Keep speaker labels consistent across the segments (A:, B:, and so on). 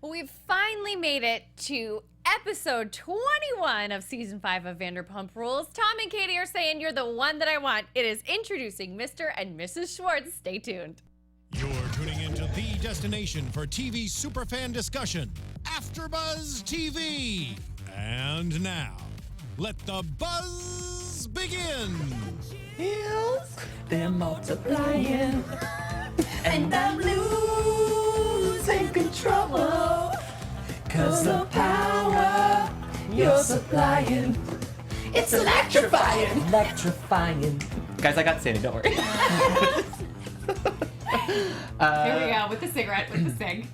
A: We've finally made it to episode 21 of season 5 of Vanderpump Rules. Tom and Katie are saying you're the one that I want. It is introducing Mr. and Mrs. Schwartz. Stay tuned.
B: You're tuning into the destination for TV superfan discussion, AFTERBUZZ TV. And now, let the buzz begin.
C: Hills, they're multiplying, and I'm losing control, 'cause the power you're supplying, it's electrifying. Electrifying.
D: Guys, I got Sandy, don't worry.
A: Here we go, with the cigarette, with the cig.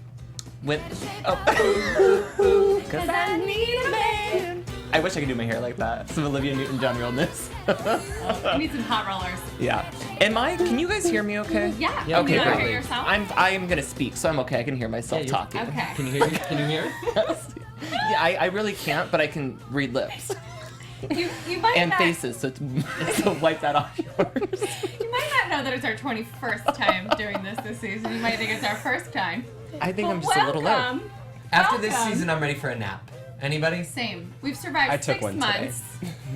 C: Cause I need a man.
D: I wish I could do my hair like that. Some Olivia Newton-John realness.
A: You need some hot rollers.
D: Yeah. Can you guys hear me okay?
A: Yeah.
D: Okay,
A: Can you
D: great.
A: hear yourself?
D: I'm gonna speak, so I'm okay. I can hear myself talking.
A: Okay.
C: Can you hear? Can you hear?
D: Yeah, I really can't, but I can read lips
A: You might
D: and
A: not,
D: faces, so wipe that off yours.
A: You might not know that it's our 21st time doing this season. You might think it's our first time.
D: I think
A: But
D: I'm just a little low.
A: welcome.
C: After this
A: Welcome.
C: season, I'm ready for a nap. Anybody?
A: Same. We've survived
E: I took
A: 6
E: one today.
A: months.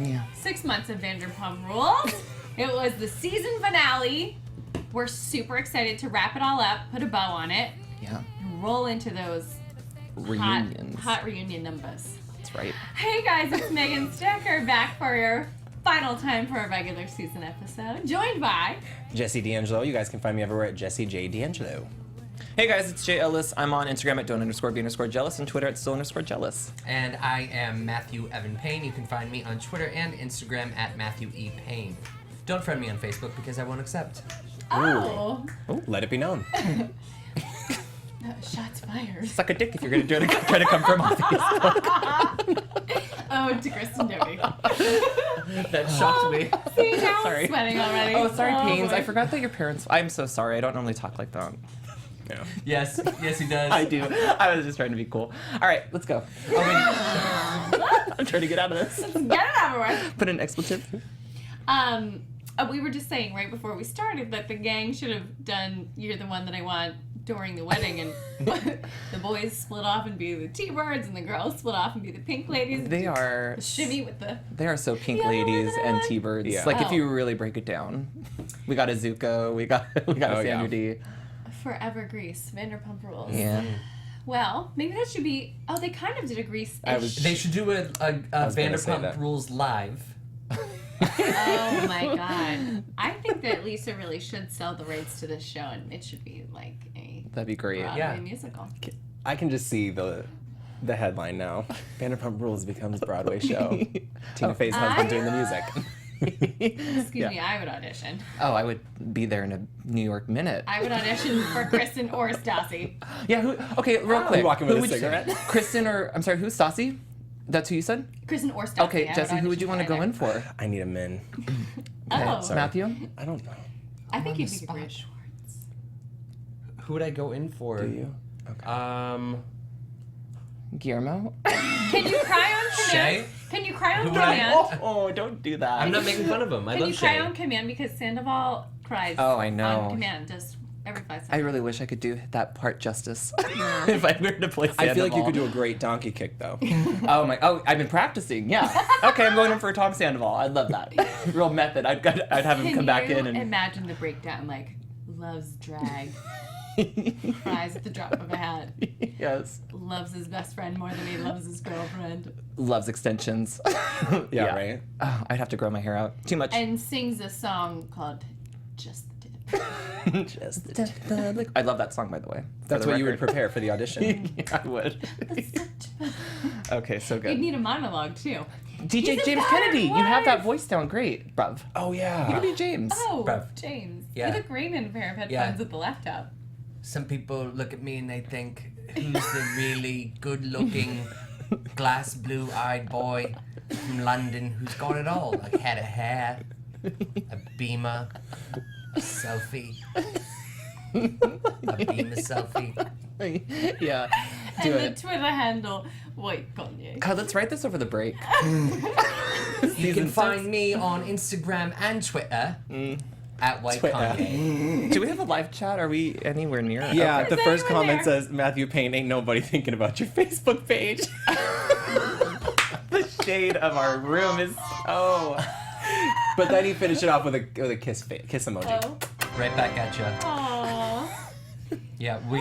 D: Yeah.
A: 6 months of Vanderpump Rules. It was the season finale. We're super excited to wrap it all up, put a bow on it,
D: Yeah.
A: and roll into those
D: Reunions.
A: hot reunion numbers.
D: That's right.
A: Hey guys, it's Megan Stecher back for your final time for a regular season episode, joined by
E: Jesse D'Angelo. You guys can find me everywhere at Jesse J. D'Angelo.
D: Hey guys, it's Jay Ellis. I'm on Instagram at don't_be_jealous and Twitter at still_jealous.
C: And I am Matthew Evan Paine. You can find me on Twitter and Instagram at Matthew E. Paine. Don't friend me on Facebook because I won't accept.
A: Oh,
E: Let it be known.
A: shots fired.
D: Suck a dick if you're gonna try to come from Facebook.
A: Oh, to Kristen Doty.
C: That shocked me.
A: See, now
D: Sorry.
A: I'm sweating already.
D: Oh, sorry, Pains.
A: boy.
D: I forgot that your parents. I'm so sorry. I don't normally talk like that.
E: Yeah.
C: Yes, he does.
D: I do. I was just trying to be cool. All right, let's go. I'm trying to get out of this.
A: Get it over with.
D: Put an expletive.
A: We were just saying right before we started that the gang should have done "You're the One That I Want" during the wedding, and the boys split off and be the T-Birds, and the girls split off and be the Pink Ladies.
D: They are.
A: The shimmy with the.
D: They are so pink
A: Yeah,
D: ladies
A: they're
D: and
A: like-
D: T-birds.
E: Yeah.
D: Like if
A: Oh.
D: you really break it down, we got a Zuko, we got a
E: Oh,
D: Sandra
E: yeah.
D: D.
A: Forever Grease, Vanderpump Rules.
D: Yeah.
A: Well, maybe that should be. Oh, they kind of did a Grease.
C: They should do a
E: was gonna say
C: Vanderpump
E: that.
C: Rules live.
A: Oh my god! I think that Lisa really should sell the rights to this show, and it should be like a
D: That'd be great.
A: Broadway
C: Yeah.
A: musical.
E: I can just see the headline now. Vanderpump Rules becomes Broadway show. Tina Fey's husband doing the music.
A: Excuse
E: Yeah.
A: me, I would audition.
D: Oh, I would be there in a New York minute.
A: I would audition for Kristen or Stassi.
D: Yeah, who? Okay, real quick.
E: You walking with
D: Who
E: a
D: would you-
E: cigarette?
D: Kristen or I'm sorry, who's Stassi? That's who you said?
A: Kristen or Stassi.
D: Okay,
A: I
D: Jesse, who would you want to
A: audition
D: go
A: for
D: in
A: either.
D: for?
E: I need a min.
A: Oh,
E: sorry.
D: Matthew?
E: I don't know.
A: I think
C: on
A: you'd
C: the
A: be
C: spot.
A: great Schwartz.
C: Who would I go in for?
E: Do you? Okay.
D: Guillermo?
A: Can you cry on
C: Shay?
A: command? Can you cry on
C: Who would I-
A: command?
D: Oh, don't do that.
C: I'm not making fun of him. I
A: Can
C: love
A: you cry
C: Shay.
A: on command because Sandoval cries?
D: Oh, I know.
A: On command, just every 5 seconds.
D: I really wish I could do that part justice. If I were to play Sandoval.
E: I feel like you could do a great donkey kick though.
D: Oh, I've been practicing. Yeah. Okay, I'm going in for Tom Sandoval. I'd love that. Real method. I'd have him
A: Can
D: come back
A: you
D: in and.
A: imagine the breakdown? Like, loves drag, cries at the drop of a hat,
D: Yes.
A: loves his best friend more than he loves his girlfriend,
D: Loves extensions.
E: Yeah, right?
D: Oh, I'd have to grow my hair out. Too much.
A: and sings a song called "Just the Tip."
E: Just the tip.
D: I love that song, by the way. for
E: That's
D: the
E: what you would
D: record.
E: prepare for the audition.
D: Yeah, I would. Okay, so
A: You'd
D: good.
A: need a monologue too.
D: DJ
A: He's a
D: James
A: battered
D: Kennedy, you have that
A: wife.
D: voice down great, bruv.
E: Oh
D: You
E: yeah.
D: can be James.
A: Oh,
C: Bruv.
A: James,
C: Yeah.
A: you look great in a pair of headphones
C: Yeah.
A: with the laptop.
C: Some people look at me and they think, who's the really good-looking, glass blue-eyed boy from London who's got it all? Like head of hair, a beamer, a selfie, a beamer selfie.
D: Yeah.
A: And
D: Do
A: the
D: it.
A: Twitter handle, White Kanye.
D: God, let's write this over the break.
C: You can find me on Instagram and Twitter at White
E: Twitter.
C: Kanye.
D: Do we have a live chat? Are we anywhere near it?
E: Yeah,
A: Okay.
E: the
A: Is
E: first
A: anyone
E: comment
A: there?
E: says, Matthew Paine, ain't nobody thinking about your Facebook page.
D: The shade of our room is so...
E: But then he finished it off with a kiss emoji.
A: Oh.
C: Right back at you.
A: Aww.
C: Yeah, we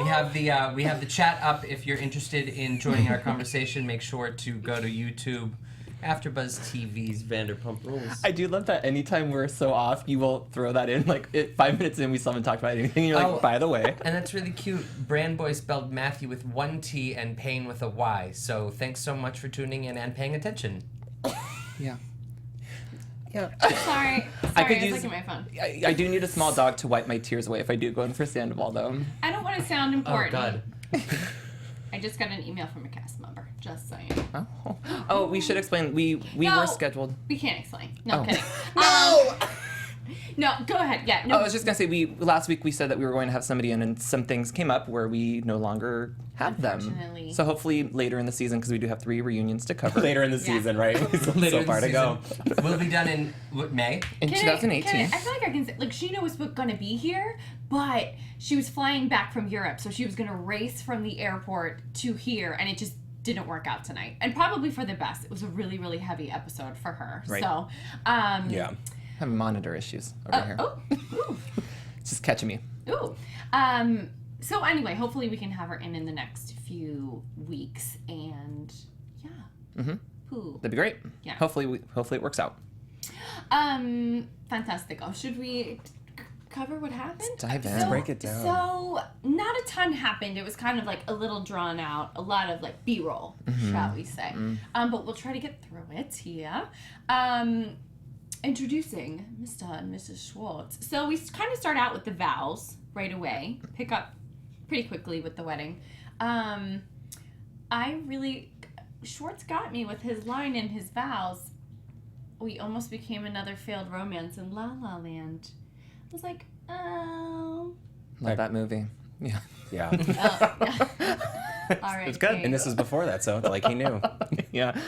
C: have the chat up. If you're interested in joining our conversation, make sure to go to YouTube. AfterBuzz TV's Vanderpump Rules.
D: I do love that anytime we're so off, you will throw that in. Like, 5 minutes in, we still haven't talked about anything. You're like,
C: Oh.
D: by the way.
C: And that's really cute. Brandboy spelled Matthew with one T and Paine with a Y. So thanks so much for tuning in and paying attention.
D: Yeah.
A: Sorry.
D: I
A: I
D: could
A: was
D: use-
A: looking at my phone.
D: I do need a small dog to wipe my tears away if I do go in for Sandoval, though.
A: I don't want to sound
C: Oh,
A: important.
C: God.
A: I just got an email from a cast member. Just saying.
D: Oh, we should explain. We
A: No.
D: were scheduled.
A: We can't explain. No,
D: Oh.
A: kidding. No! No, go ahead. Yeah, no.
D: Oh, I was just gonna say last week we said that we were going to have somebody in, and some things came up where we no longer have them.
A: Unfortunately.
D: So hopefully later in the season, because we do have 3 reunions to cover.
E: Later in the season, right?
C: Later
E: So
C: in
E: far
C: the
E: to go.
C: season. We'll be done in May.
D: In 2018.
A: I feel like I can say, like, Scheana was going to be here, but she was flying back from Europe, so she was going to race from the airport to here, and it just didn't work out tonight. And probably for the best. It was a really, really heavy episode for her.
D: Right.
A: So,
E: Yeah.
D: Having monitor issues over here.
A: Oh, ooh,
D: It's just catching me.
A: ooh. So anyway, hopefully we can have her in the next few weeks, and yeah.
D: Mm-hmm.
A: Ooh.
D: That'd be great.
A: Yeah.
D: Hopefully it works out.
A: Fantastic. Oh, should we cover what happened?
D: Dive in.
A: So,
E: Break it down.
A: So, not a ton happened. It was kind of like a little drawn out, a lot of like B-roll, shall we say. But we'll try to get through it here. Introducing Mr. and Mrs. Schwartz. So we kind of start out with the vows right away, pick up pretty quickly with the wedding. Schwartz got me with his line in his vows. We almost became another failed romance in La La Land. I was like, oh.
D: Love that movie. Yeah.
E: Yeah.
A: Oh, yeah. All right.
D: It's good.
A: great.
E: And this was before that, so it's like he knew.
D: Yeah.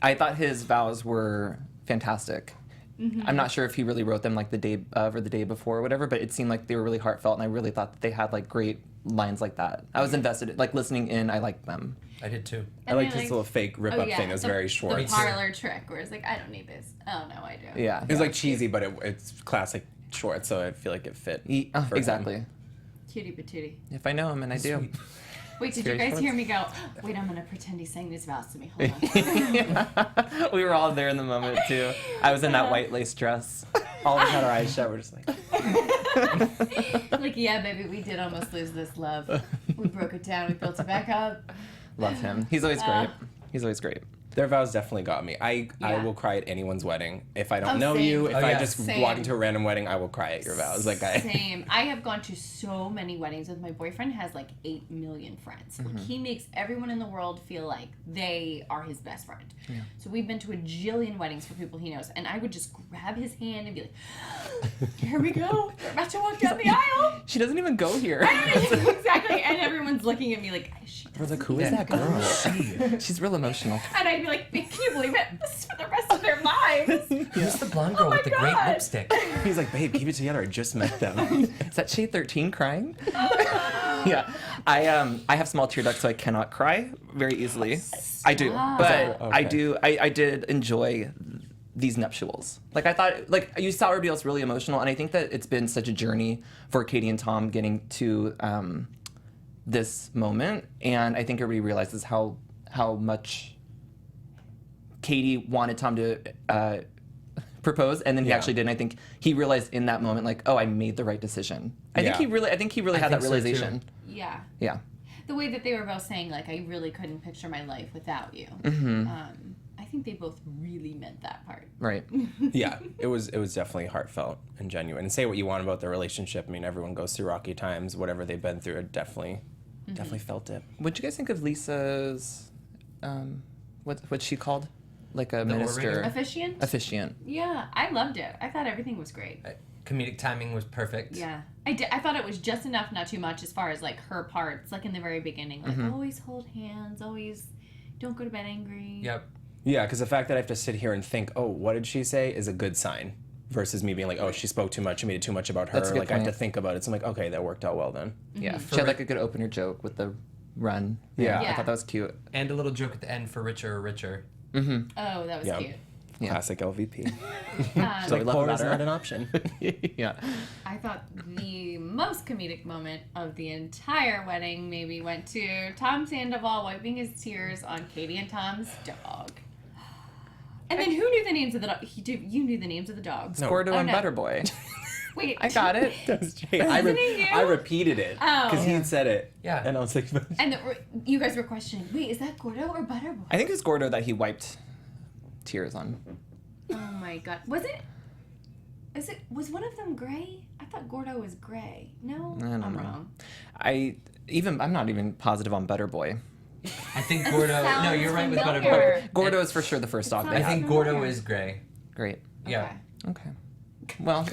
D: I thought his vows were fantastic. I'm not sure if he really wrote them like the day of or the day before or whatever, but it seemed like they were really heartfelt, and I really thought that they had like great lines like that. I was invested, like listening in, I liked them.
C: I did too.
E: I
A: And
E: liked
A: they're
E: his little fake rip-up thing. It was very
C: Me
E: Schwartz.
C: too.
A: The parlor trick where it's like, I don't need this. Oh, no, I do.
D: Yeah.
E: It was like cheesy, but it's classic Schwartz, so I feel like it fit. for him.
D: Exactly.
A: Cutie patootie.
D: If I know him, and I do.
C: Sweet.
A: Wait, did
D: Scary
A: you guys
D: Schwartz.
A: hear me go, wait, I'm going to pretend he's saying these vows to me. Hold on.
D: We were all there in the moment too. I was in that white lace dress.
E: All of us had our eyes shut. We're just like,
A: Like, yeah, baby, we did almost lose this love. We broke it down. We built it back up.
D: Love him. He's always great. He's always great.
E: their vows definitely got me. I
A: Yeah.
E: will cry at anyone's wedding. If I don't know
A: same.
E: you, if
C: Oh,
E: I
C: yeah.
E: just
A: Same.
E: walk into a random wedding, I will cry at your vows. Like
A: Same. I have gone to so many weddings with my boyfriend. Has like 8 million friends. Like, he makes everyone in the world feel like they are his best friend.
D: Yeah.
A: So we've been to a jillion weddings for people he knows, and I would just grab his hand and be like, "Here we go. We're about to walk down the aisle."
D: She doesn't even go here.
A: Exactly. And everyone's looking at me like, "She
E: I was like,
A: doesn't
E: who is that girl?
D: She's real emotional.
A: And I'd be like, can you believe it? This is for the rest of their lives.
C: Who's the blonde girl
A: Oh my
C: with the great
A: God.
C: lipstick?
E: He's like, babe, keep it together. I just met them.
D: Is that shade 13 crying? Yeah. I have small tear ducts, so I cannot cry very easily. I do.
A: Stop.
D: But
E: Okay.
D: I do I did enjoy these nuptials. Like, I thought, like, you saw her deals really emotional, and I think that it's been such a journey for Katie and Tom getting to this moment, and I think everybody realizes how much Katie wanted Tom to propose, and then he
E: Yeah.
D: actually did. And I think he realized in that moment, like, oh, I made the right decision. I think
E: Yeah.
D: he really had that
C: think so, too.
D: realization.
A: Yeah.
D: Yeah.
A: The way that they were both saying, like, I really couldn't picture my life without you. I think they both really meant that part.
D: Right.
E: Yeah, it was definitely heartfelt and genuine. And say what you want about their relationship. I mean, everyone goes through rocky times. Whatever they've been through, it definitely felt it.
D: What'd you guys think of Lisa's, what's she called? Like a
C: The
D: minister.
C: orator?
A: Officiant?
D: Officiant.
A: Yeah, I loved it. I thought everything was great.
C: Comedic timing was perfect.
A: Yeah. I thought it was just enough, not too much, as far as, like, her parts, like, in the very beginning. Like, always hold hands, always don't go to bed angry.
C: Yep.
E: Yeah, because the fact that I have to sit here and think, oh, what did she say, is a good sign. versus me being like, oh, she spoke too much, she made it too much about her.
D: That's a good
E: Like I have to
D: point.
E: think about it. So I'm like, okay, that worked out well then.
D: Yeah. She had like a good opener joke with the run.
E: Yeah.
A: Yeah.
D: I thought that was cute.
C: And a little joke at the end for richer or richer.
A: Oh, that was
E: Yeah.
A: cute.
D: Yeah.
E: Classic LVP.
D: So we
E: Like,
D: love
E: porn
D: about
E: is
D: her.
E: not an option.
D: Yeah.
A: I thought the most comedic moment of the entire wedding maybe went to Tom Sandoval wiping his tears on Katie and Tom's dog. And then who knew the names of the dog? You knew the names of the dogs.
D: Gordo
A: Oh,
D: and
A: no.
D: Butter Boy.
A: Wait.
D: I got it.
E: That was Jay.
A: Wasn't it you?
E: I repeated it
A: Oh.
E: because he had said it.
C: Yeah.
E: And I was like,
A: And you guys were questioning, wait, is that Gordo or Butterboy?
D: I think it was Gordo that he wiped tears on.
A: Oh my god. Was one of them gray? I thought Gordo was gray. No?
D: I don't
A: I'm
D: know.
A: wrong.
D: I'm not even positive on Butter Boy.
C: I think Gordo. No,
A: Sounds
C: you're right with
A: familiar.
C: Butterboy.
D: Gordo is for sure the first dog
A: It
D: they
C: I
A: sounds
D: had.
C: think Gordo
A: familiar.
C: is gray.
D: Great.
C: Yeah.
D: Okay. Well,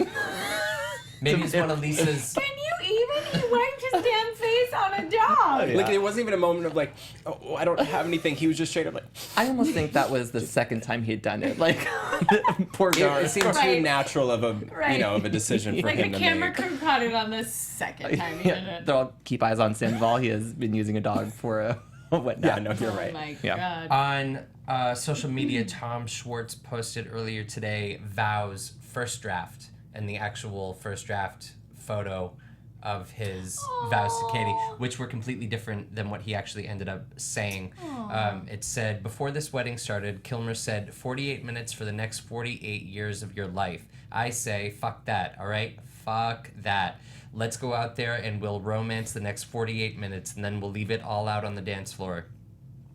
C: Maybe it's one of Lisa's.
A: Can you even? He wiped his damn face on a dog.
E: like it wasn't even a moment of like, oh, I don't have anything. He was just straight up like,
D: I almost think that was the second time he had done it. Like, poor guy.
E: it seemed too
A: Right.
E: natural of a
A: Right.
E: of a decision for
A: Like
E: him
A: the
E: to
A: camera
E: make.
A: crew caught it on the second time he did
D: Yeah,
A: it.
D: they'll keep eyes on Sandoval. He has been using a dog for a what now?
E: Yeah, no, you're
A: Oh
E: right.
A: my
D: Yeah.
A: god.
C: On social media, Tom Schwartz posted earlier today Vow's first draft and the actual first draft photo of his vows to Katie, which were completely different than what he actually ended up saying. It said, before this wedding started, Kilmer said, 48 minutes for the next 48 years of your life. I say, fuck that, all right? Fuck that. Let's go out there and we'll romance the next 48 minutes and then we'll leave it all out on the dance floor.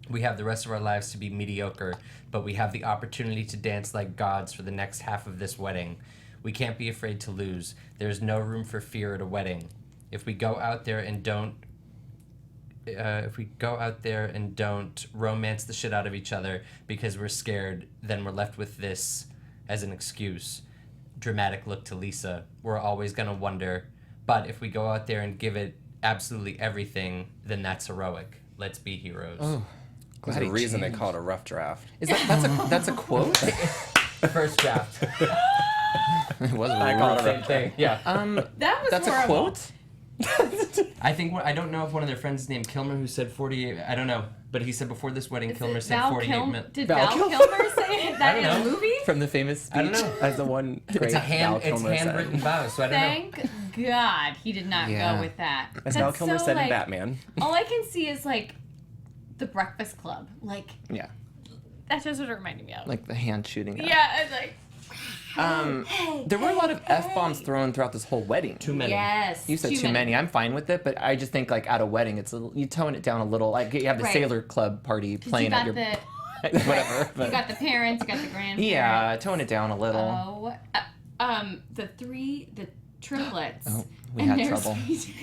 C: We have the rest of our lives to be mediocre, but we have the opportunity to dance like gods for the next half of this wedding. We can't be afraid to lose. There's no room for fear at a wedding. If we go out there and don't romance the shit out of each other because we're scared, then we're left with this as an excuse. Dramatic look to Lisa. We're always gonna wonder, but if we go out there and give it absolutely everything, then that's heroic. Let's be heroes.
D: Oh,
E: There's
D: glad
E: a
D: he
E: reason they
D: changed.
E: call it a rough draft.
D: Is that's a quote?
C: First draft.
D: It was
E: I call it a
C: Same
E: rough
C: thing. Yeah.
A: That was
D: That's a
A: horrible.
D: quote.
C: I think I don't know if one of their friends is named Kilmer who said 48. I don't know, but he said before this wedding, Kilmer said 48 minutes.
A: Did
D: Val
A: Val Kilmer say that in
C: don't
A: a
C: know.
A: movie?
D: From the famous speech.
C: I don't know.
E: As the one great
C: It's
E: Val Kilmer
C: handwritten
E: said.
C: vows, so I don't know.
A: Thank God he did not
D: Yeah.
A: go with that.
E: As Val
A: That's
E: Kilmer
A: so,
E: said
A: like,
E: in Batman.
A: All I can see is like the Breakfast Club. Like
D: Yeah,
A: that's just what it reminded me of.
D: like the hand shooting. That.
A: yeah, it's like
D: There were a lot of f-bombs thrown throughout this whole wedding.
C: Too many.
A: yes.
D: You said too many. I'm fine with it, but I just think like at a wedding, you tone it down a little. Like you have the
A: Right.
D: Sailor Club party playing
A: you
D: at
A: got
D: your
A: the
D: whatever.
A: you
D: But
A: got the parents, you got the grandparents.
D: yeah, tone it down a little.
A: Oh, the triplets.
D: Oh, we
A: and
D: had
A: their
D: trouble.
A: speeches.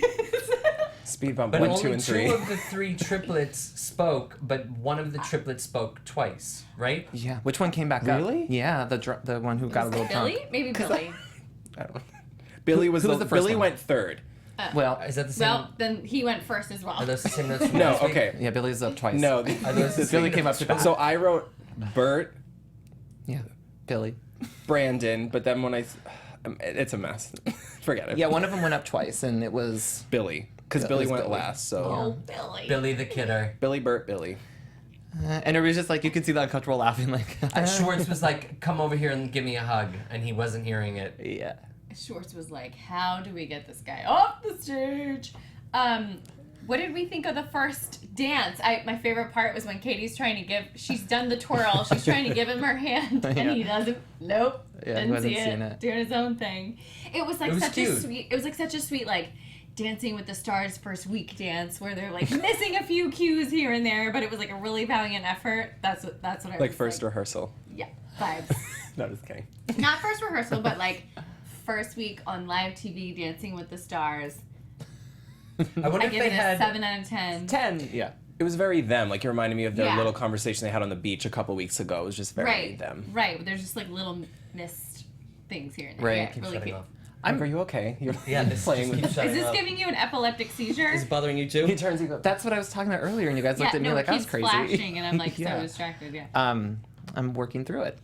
E: Speed bump
C: But
E: 1,
C: only
E: 2, and 3.
C: two of the three triplets spoke, but one of the triplets spoke twice, right?
D: Yeah, which one came back
E: Really?
D: up? Yeah, the one who got a little
A: Billy?
D: drunk.
A: Maybe Billy.
E: I don't know. Billy was
D: who was the first
E: Billy
D: one?
E: went third.
D: Well,
C: Is that the same?
A: Well, then he went first as well.
C: Are those the same notes from
E: No,
C: last week?
E: okay.
D: yeah, Billy's up twice.
E: No,
C: Are those the
D: Billy
C: same
D: came up
C: notes?
D: to
E: so I wrote Bert,
D: Yeah, Billy.
E: Brandon, but then when it's a mess. Forget it.
D: Yeah, one of them went up twice, and it was
E: Billy, because
D: Yeah, it
E: Billy
D: was
E: went
D: Billy.
E: last. So
A: Oh, Billy.
C: Billy the Kidder.
E: Billy, Bert, Billy.
D: and it was just like you could see the uncomfortable laughing, like
C: Schwartz was like, come over here and give me a hug, and he wasn't hearing it.
D: yeah.
A: Schwartz was like, how do we get this guy off the stage? What did we think of the first dance? My favorite part was when Katie's trying to she's done the twirl, she's trying to give him her hand, and
D: Yeah.
A: he doesn't, nope,
D: Yeah, he
A: didn't
D: wasn't
A: see
D: seeing
A: it,
D: it.
A: doing his own thing. It was like
C: It was
A: such
C: cute.
A: a sweet, it was like such a sweet, like, Dancing with the Stars first week dance where they're like missing a few cues here and there, but it was like a really valiant effort. That's what I
E: Like
A: was
E: first rehearsal.
A: yeah, vibes.
E: No, just kidding.
A: Not first rehearsal, but like first week on live TV, Dancing with the Stars.
C: I wonder
A: I
C: if
A: give
C: they
A: it a
C: had
A: 7 out of 10.
D: 10. Yeah.
E: It was very them. Like, it reminded me of their
A: Yeah.
E: little conversation they had on the beach a couple weeks ago. It was just very
A: Right,
E: them.
A: right. There's just like little missed things here and there.
D: Right.
A: Yeah,
C: Keep
A: really
C: shutting
A: cute.
C: off.
E: Are you okay? You're
C: Yeah, this
E: playing
C: just
E: with
C: keeps shutting
A: Is this
C: off.
A: giving you an epileptic seizure?
C: Is it bothering you too?
E: He turns you go.
D: That's what I was talking about earlier, and you guys looked at me
A: no,
D: like
A: it
D: I was
A: keeps
D: crazy.
A: flashing, and I'm like
D: Yeah.
A: so distracted. Yeah.
D: I'm working through it.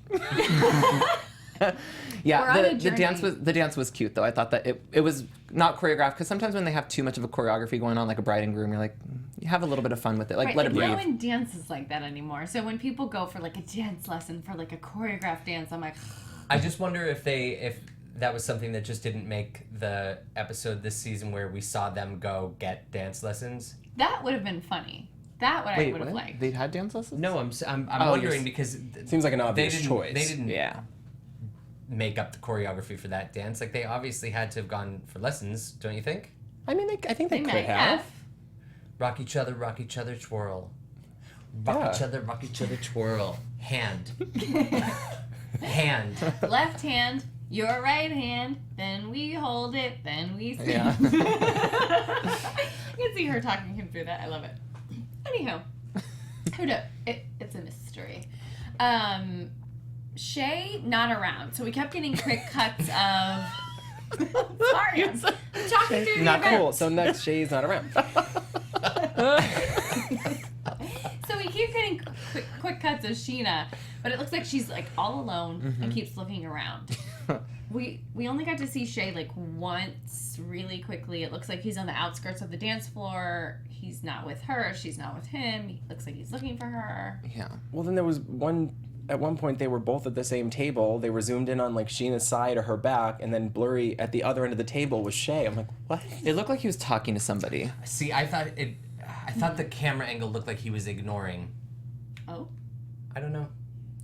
A: We're on a
D: the dance
A: journey.
D: was cute though. I thought that it was not choreographed because sometimes when they have too much of a choreography going on, like a bride and groom, you're like, you have a little bit of fun with it, like
A: Right,
D: let it
A: like,
D: breathe.
A: no one dances like that anymore. So when people go for like a dance lesson for like a choreographed dance, I'm like,
C: I just wonder if that was something that just didn't make the episode this season where we saw them go get dance lessons.
A: that would have been funny. That I
D: Wait,
A: would have
D: what?
A: liked.
D: They had dance lessons?
C: No, I'm
D: Oh,
C: wondering
D: yes.
C: because
E: Seems like an obvious
C: didn't,
E: choice.
C: They didn't
D: Yeah.
C: make up the choreography for that dance. Like they obviously had to have gone for lessons, don't you think?
E: I mean, I think they,
A: They
E: could
A: might have.
C: Rock each other, twirl. Rock
E: Yeah.
C: rock each other, twirl. Hand. Hand.
A: Left hand, your right hand, then we hold it, then we sing.
D: Yeah.
A: I can see her talking him through that. I love it. Anyhow, who knows? It's a mystery. Shay, not around. So we kept getting quick cuts of. Sorry, I'm talking through the
E: Not
A: event.
E: cool. So next, Shay's not around.
A: So we keep getting quick cuts of Scheana, but it looks like she's like all alone and keeps looking around. We only got to see Shay like once really quickly. It looks like he's on the outskirts of the dance floor. He's not with her. She's not with him. He looks like he's looking for her.
D: Yeah.
E: Well, then there was at one point they were both at the same table. They were zoomed in on like Sheena's side or her back, and then blurry at the other end of the table was Shay. I'm like, what?
D: It looked like he was talking to somebody.
C: See, I thought the camera angle looked like he was ignoring.
A: Oh.
C: I don't know.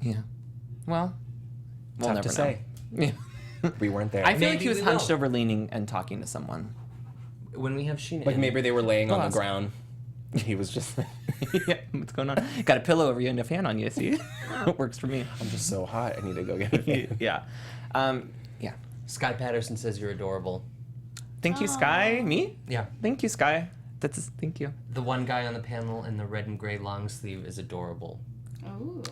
D: Yeah. Well, we'll
E: Tough
D: never
E: to say.
D: know. Yeah.
E: We weren't there.
D: I feel like
C: Maybe
D: he was
C: we
D: hunched
C: will.
D: over, leaning, and talking to someone.
C: When we have Scheana.
E: Like
C: in.
E: maybe they were laying on the
D: Pause.
E: ground. He was just.
D: Yeah. What's going on? Got a pillow over you and a fan on you. See, it works for me.
E: I'm just so hot. I need to go get it.
D: Yeah. Yeah.
C: Sky Patterson says you're adorable.
D: Thank you, Sky. Me?
C: Yeah.
D: Thank you, Sky. Thank you.
C: The one guy on the panel in the red and gray long sleeve is adorable.
A: Ooh.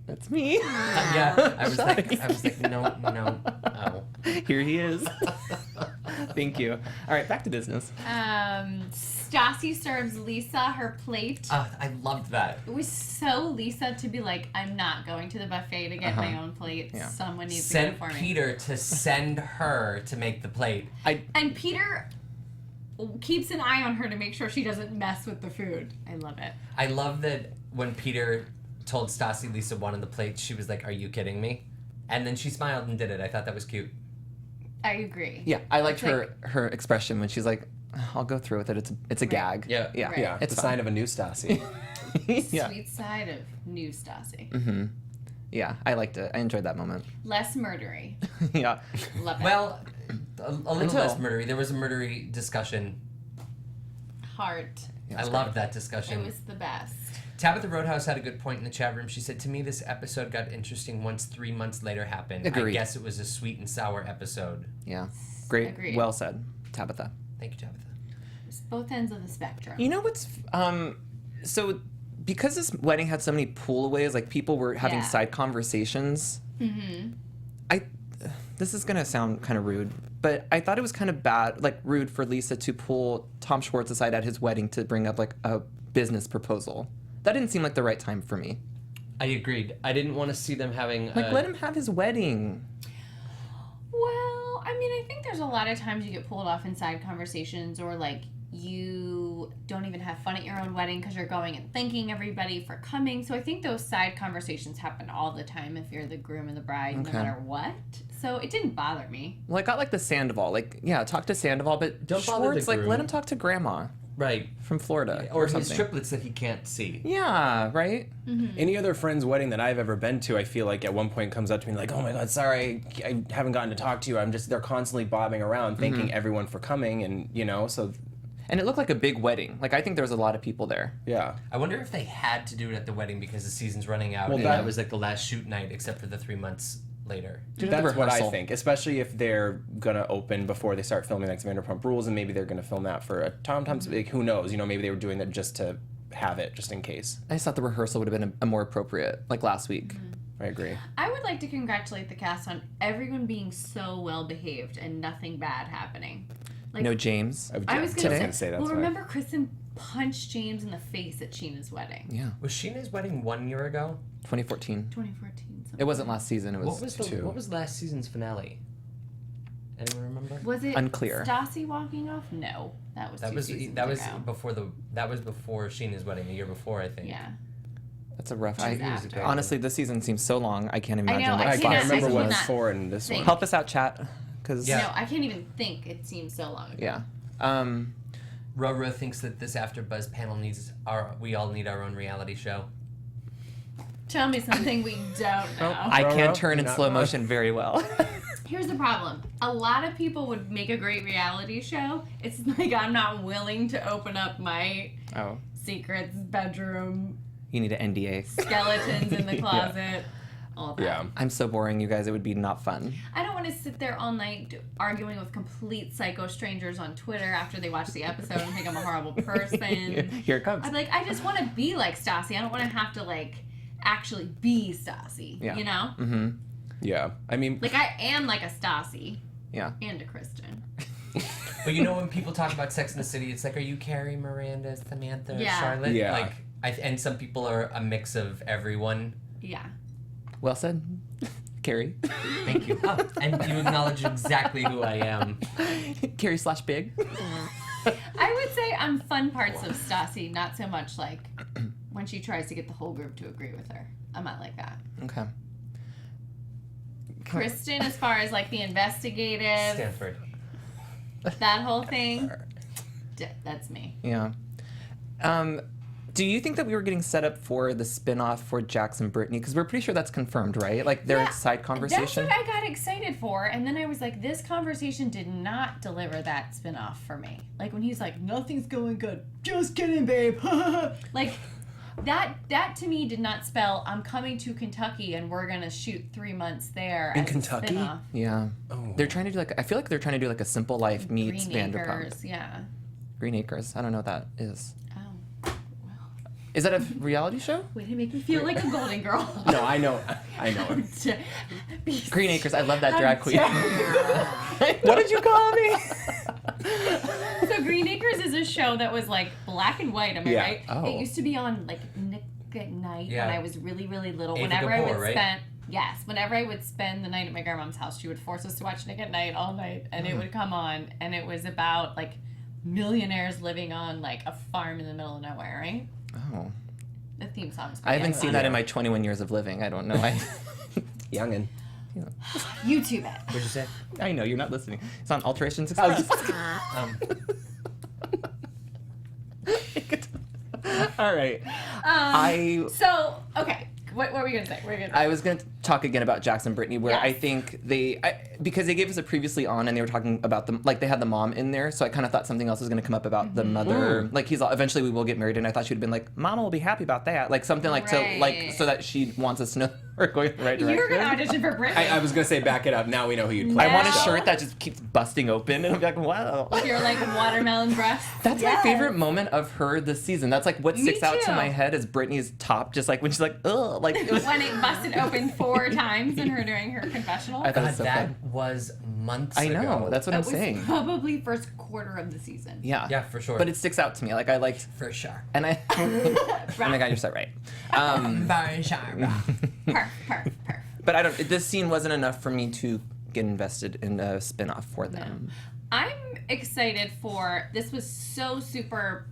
D: That's me.
C: Yeah, I was like, no. Oh.
D: Here he is. Thank you. All right, back to business.
A: Stassi serves Lisa her plate.
C: I loved that.
A: It was so Lisa to be like, I'm not going to the buffet to get my own plate.
D: Yeah.
A: Someone needs
C: Sent
A: to get it for me.
C: Peter to send her to make the plate.
A: And Peter keeps an eye on her to make sure she doesn't mess with the food. I love it.
C: I love that when Peter told Stassi Lisa wanted the plate, she was like, "Are you kidding me?" And then she smiled and did it. I thought that was cute.
A: I agree.
D: Yeah, I liked
A: It's
D: her expression when she's like, "I'll go through with it. It's a gag."
C: Yeah.
D: Yeah.
A: Right.
E: Yeah,
D: It's
E: it's a
D: fine.
E: sign of a new Stassi.
D: Yeah.
A: Sweet side of new Stassi.
D: Mm-hmm. Yeah, I liked it. I enjoyed that moment.
A: Less murdery.
D: Yeah.
A: Love it.
C: Well, a little
D: Until-
C: less murdery. There was a murdery discussion.
A: Heart.
D: Yeah,
C: I
D: it's
C: loved that
A: It
C: discussion.
A: was the best.
C: Tabitha Roadhouse had a good point in the chat room. She said, "To me, this episode got interesting once 3 months later happened. I
D: Agreed.
C: guess it was a sweet and sour episode."
D: Yeah. Great.
A: Agreed.
D: Well said, Tabitha.
C: Thank you, Tabitha.
A: It's both ends of the spectrum.
D: You know what's so because this wedding had so many pull-aways, like people were having
A: Yeah.
D: side conversations.
A: Mm-hmm.
D: This is gonna sound kind of rude, but I thought it was kind of bad, like rude for Lisa to pull Tom Schwartz aside at his wedding to bring up like a business proposal. That didn't seem like the right time for me.
C: I agreed. I didn't want to see them having
D: Like, let him have his wedding.
A: Well, I mean, I think there's a lot of times you get pulled off in side conversations, or like you don't even have fun at your own wedding because you're going and thanking everybody for coming. So I think those side conversations happen all the time if you're the groom and the bride,
D: Okay.
A: no matter what. So it didn't bother me.
D: Well, I got like the Sandoval, like yeah, talk to Sandoval, but
C: Don't bother the
D: Schwartz, like
C: groom.
D: let him talk to Grandma
C: Right.
D: from Florida
C: Or his
D: something.
C: triplets that he can't see.
D: Yeah, right.
E: Any other friend's wedding that I've ever been to, I feel like at one point comes up to me like, "Oh my God, sorry, I haven't gotten to talk to you." They're constantly bobbing around, thanking everyone for coming, and so
D: And it looked like a big wedding. Like I think there was a lot of people there.
E: yeah.
C: I wonder if they had to do it at the wedding because the season's running out
E: Well,
C: and
E: that-
C: that was like the last shoot night except for the 3 months later.
D: Did the
E: That's what I
D: rehearsal.
E: think, especially if they're gonna open before they start filming like Vanderpump Rules, and maybe they're gonna film that for a Tom-Tom's. Like, who knows? Maybe they were doing that just to have it, just in case.
D: I just thought the rehearsal would have been a more appropriate, like last week.
E: I agree.
A: I would like to congratulate the cast on everyone being so well behaved and nothing bad happening. Like,
D: No James.
A: I was
D: Today?
A: gonna
E: say that.
A: well, remember Kristen punched James in the face at Sheena's wedding.
D: Yeah,
C: Was Sheena's wedding 1 year ago?
D: 2014.
A: 2014,
D: It wasn't last season. It was,
C: What was last season's finale? Anyone remember?
A: Was it
D: Unclear.
A: Stassi walking off? No, that was
C: That
A: two
C: was
A: seasons
C: that was
A: ago.
C: before Scheana's wedding, a year before, I think.
A: Yeah.
D: That's a rough.
A: years ago.
D: Honestly, this season seems so long. I can't
A: I
D: imagine
A: know,
D: what
A: I
E: I
A: cannot-
E: can't
D: five
E: remember
D: seasons
E: what's
D: was.
A: cannot
E: for in this one.
A: think.
D: Help us out, chat. Because
C: Yeah.
A: No, I can't even think. It seems so long ago.
D: yeah.
C: Roro thinks that this AfterBuzz panel we all need our own reality show.
A: Tell me something we don't know.
D: I can't turn in
E: Not
D: slow
E: wrong.
D: motion very well.
A: Here's the problem. A lot of people would make a great reality show. It's like I'm not willing to open up my
D: Oh,
A: secrets, bedroom,
D: you need an NDA.
A: skeletons in the closet, all that.
E: Yeah.
D: I'm so boring, you guys. It would be not fun.
A: I don't want to sit there all night arguing with complete psycho strangers on Twitter after they watch the episode and think I'm a horrible person.
D: Here it comes.
A: I'd be like, I just want to be like Stassi. I don't want to have to like actually be Stassi.
D: Yeah.
A: You know?
D: Mm-hmm.
E: Yeah. I mean,
A: Like I am like a Stassi
D: Yeah.
A: and a Kristen.
C: But you know when people talk about Sex in the City, it's like, are you Carrie, Miranda, Samantha,
A: Yeah.
C: Charlotte?
E: Yeah.
C: Like, and some people are a mix of everyone.
A: Yeah.
D: Well said, Carrie.
C: Thank you. Oh, and you acknowledge exactly who I am.
D: Carrie / Big.
A: I would say I'm fun parts of Stassi, not so much like when she tries to get the whole group to agree with her. I'm not like that.
D: Okay.
A: Kristen, as far as like the investigative,
C: Stanford.
A: that whole thing, that's me.
D: Yeah. Do you think that we were getting set up for the spin-off for Jax and Brittany? Because we're pretty sure that's confirmed, right? Like their
A: Yeah,
D: side conversation.
A: That's what I got excited for, and then I was like, this conversation did not deliver that spinoff for me. Like when he's like, nothing's going good. Just kidding, babe. Like that to me did not spell I'm coming to Kentucky and we're gonna shoot 3 months there.
E: In
A: as a
E: Kentucky?
A: spinoff.
D: Yeah.
E: Oh.
D: They're trying to do like, I feel like they're trying to do like a Simple Life meets
A: Green
D: Vanderpump.
A: Acres, yeah.
D: Green Acres. I don't know what that is.
A: Oh, well,
D: Is that a reality show?
A: way to make me feel like a golden girl.
E: no, I know. I know it.
D: Green Acres. I love that drag queen.
A: How
D: What did you call me?
A: So Green Acres is a show that was like black and white, am I
E: Yeah.
A: right?
D: Oh.
A: It used to be on like Nick at Night
C: Yeah.
A: when I was really, really little.
C: Ava
A: Whenever I
C: Gabor,
A: would
C: right?
A: spend whenever I would spend the night at my grandma's house, she would force us to watch Nick at Night all night, and it would come on, and it was about like millionaires living on like a farm in the middle of nowhere, right?
D: Oh.
A: The theme song's
D: I haven't seen
A: iconic.
D: that in my 21 years of living. I don't know.
E: Youngin.
A: YouTube it.
C: What'd you say?
D: I know you're not listening. It's on Alterations Express. All right.
A: So okay, what were we gonna say?
D: I was going to talk again about Jax and Brittany, where
A: Yes.
D: I think because they gave us a previously on and they were talking about them, like they had the mom in there, so I kind of thought something else was going to come up about the mother. Like eventually we will get married, and I thought she would have been like, Mama will be happy about that, like something like
A: Right.
D: so that she wants us to know we're going in the right
A: You were
D: direction.
A: gonna audition for Brittany.
E: I was gonna say back it up. Now we know who you'd play.
D: I want a
A: Now-
D: shirt that just keeps busting open, and I'm like, wow.
A: You're like watermelon breasts.
D: That's my
A: Yes.
D: favorite moment of her this season. That's like what
A: Me
D: sticks out to
A: too.
D: my head is Brittany's top, just like when she's like, ugh, like it was.
A: When it busted open 4 times in her during her confessional.
D: I thought it
C: God,
D: was so
C: that
D: fun.
C: was months
D: I
C: ago.
D: know. That's what
A: That
D: I'm
A: was
D: saying.
A: probably first quarter of the season.
D: Yeah.
C: Yeah, for sure.
D: But it sticks out to me. Like I liked,
C: for sure.
D: and I. Oh my God, you're so right.
C: Very sure.
A: Perf.
D: But I don't. This scene wasn't enough for me to get invested in a spinoff for them.
A: I'm excited for this. Was so super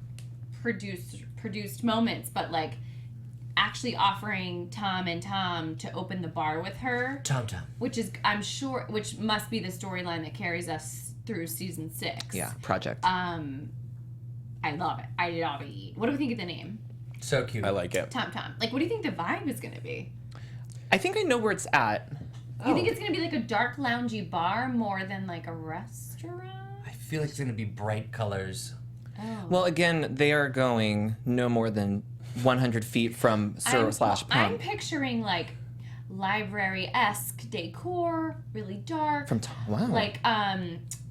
A: produced moments, but like actually offering Tom to open the bar with her,
C: Tom.
A: which is I'm sure which must be the storyline that carries us through season 6.
D: Yeah. Project.
A: I love it. I love it. What do we think of the name?
C: So cute.
E: I like it.
A: Tom. Like, what do you think the vibe is gonna be?
D: I think I know where it's at.
A: You think it's gonna be like a dark, loungy bar more than like a restaurant?
C: I feel like it's gonna be bright colors.
A: Oh.
D: Well, again, they are going no more than 100 feet from
A: I'm
D: /pump.
A: picturing like library-esque decor, really dark.
D: From Tom. Wow.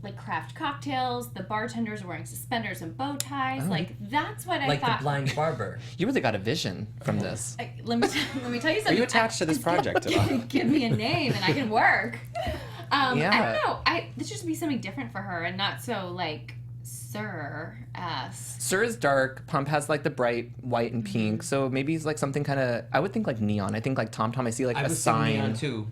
A: Like craft cocktails. The bartenders are wearing suspenders and bow ties.
D: Oh.
A: Like that's what I
C: Like
A: thought.
C: the blind barber.
D: You really got a vision from this.
A: Let me tell you
E: Are
A: something.
E: you attached to this project at all?
A: Give me a name and I can work.
D: Yeah.
A: I don't know. This should be something different for her and not so like Sir asks.
D: Sir is dark. Pump has like the bright white and pink. So maybe he's like something kind of. I would think like neon. I think like Tom Tom. I see like
C: I
D: a
C: was
D: sign.
C: seeing neon too.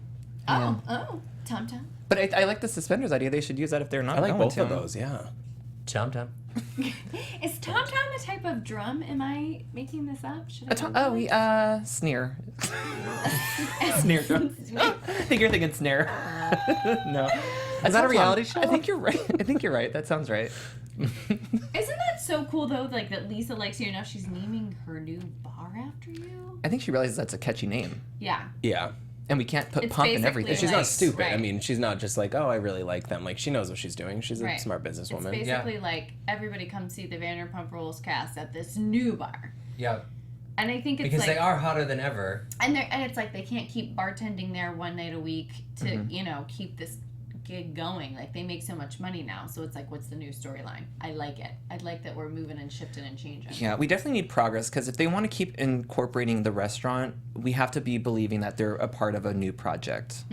A: Oh, Tom Tom.
D: But I like the suspenders idea. They should use that if they're not.
E: I like
D: going
E: both
D: to.
E: of those. Yeah.
C: Tom Tom.
A: Is Tom Tom a type of drum? Am I making this up? Should I?
D: Snare. Snare drum. I think you're thinking snare. No. Is that a reality show? I think you're right. That sounds right.
A: Isn't that so cool though? Like that Lisa likes you enough. She's naming her new bar after you.
D: I think she realizes that's a catchy name.
A: Yeah.
E: Yeah.
D: And we can't put
A: It's
D: pump in
A: basically
D: everything.
E: She's
A: like-
E: not stupid. I
A: right.
E: mean, she's not just like, oh, I really like them. Like, she knows what she's doing. She's a
A: Right.
E: smart
A: It's
E: businesswoman.
A: basically like everybody come see the Vanderpump Rules cast at this new bar,
C: Yeah.
A: and I think it's
C: Because
A: like,
C: they are hotter than ever.
A: and it's like they can't keep bartending there one night a week to keep this gig going. Like they make so much money now, so it's like, what's the new storyline? I like it. I like that we're moving and shifting and changing.
D: Yeah, we definitely need progress because if they want to keep incorporating the restaurant, we have to be believing that they're a part of a new project.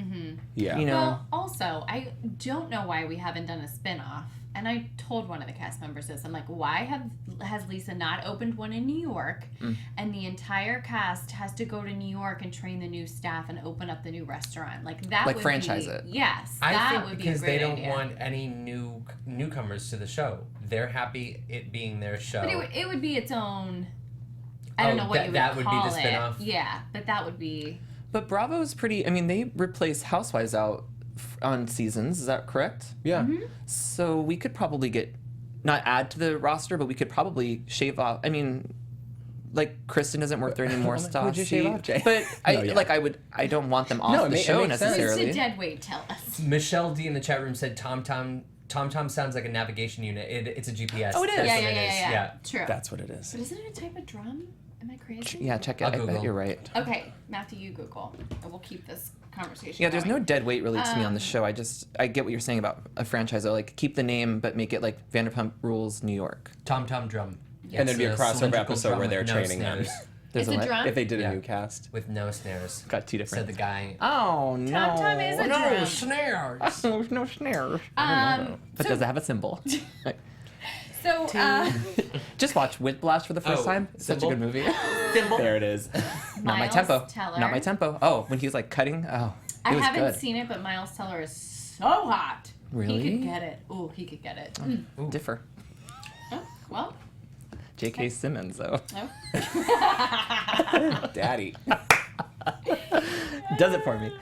E: Yeah.
D: You know,
A: Well, also, I don't know why we haven't done a spin-off. And I told one of the cast members this. I'm like, why has Lisa not opened one in New York, and the entire cast has to go to New York and train the new staff and open up the new restaurant? Like that
D: Like
A: would
D: franchise
A: be,
D: it.
A: Yes,
C: I
A: that
C: think
A: would be a
C: because
A: great
C: they don't
A: idea.
C: want any newcomers to the show. They're happy it being their show.
A: But it would be its own. I don't know what you would
C: that would be
A: call
C: the
A: it.
C: spin-off?
A: Yeah, but that would be.
D: but Bravo is pretty. I mean, they replace Housewives out on seasons. Is that correct?
E: Yeah.
D: So we could probably not add to the roster, but we could probably shave off. I mean, like Kristen doesn't work there anymore.
E: I'm like, who'd you shave off, Jay?
D: But
E: No, yeah.
D: I don't want them off
E: No,
D: the
E: it makes
D: show
E: sense.
A: Who's
D: necessarily.
A: the dead weight? Tell us.
C: Michelle D in the chat room said Tom Tom sounds like a navigation unit. It's a GPS.
D: Oh, it is.
C: That's
A: Yeah,
C: what
A: yeah,
C: it
A: yeah,
C: is.
A: yeah. True.
E: That's what it is.
A: But isn't it a type of drum? Am I crazy?
D: Yeah, check it.
C: I'll
D: I bet
C: Google.
D: you're right.
A: Okay, Matthew, you Google, and we'll keep this conversation.
D: Yeah, there's no
A: going.
D: dead weight really to me on the show. I get what you're saying about a franchise. Though. Like keep the name, but make it like Vanderpump Rules New York.
C: Tom Tom drum.
E: And there'd be a
C: It's
E: crossover
C: cylindrical
E: episode
C: drum
E: where they're
C: with no
E: training them.
C: snares.
D: There's
A: It's a
D: what?
A: drum.
E: If they did
C: Yeah.
E: a new cast.
C: With no snares.
D: Got two different.
C: Said the guy.
D: Oh no!
A: Tom Tom is a drum.
C: snares.
D: There's no snare. But does it have a symbol?
A: So,
D: Just watch Whiplash for the first
C: Oh,
D: time. It's such a
C: symbol?
D: good movie.
E: There it is.
D: Not my
A: Miles
D: tempo.
A: Teller.
D: Not my tempo. Oh, when he was like cutting. Oh, it
A: I
D: was
A: haven't
D: good.
A: seen it, but Miles Teller is so hot.
D: Really?
A: He could get it. Ooh, he could get it. Mm.
D: Differ.
A: Oh, well,
D: J.K. Simmons though.
A: no.
E: Daddy.
D: Does it for me.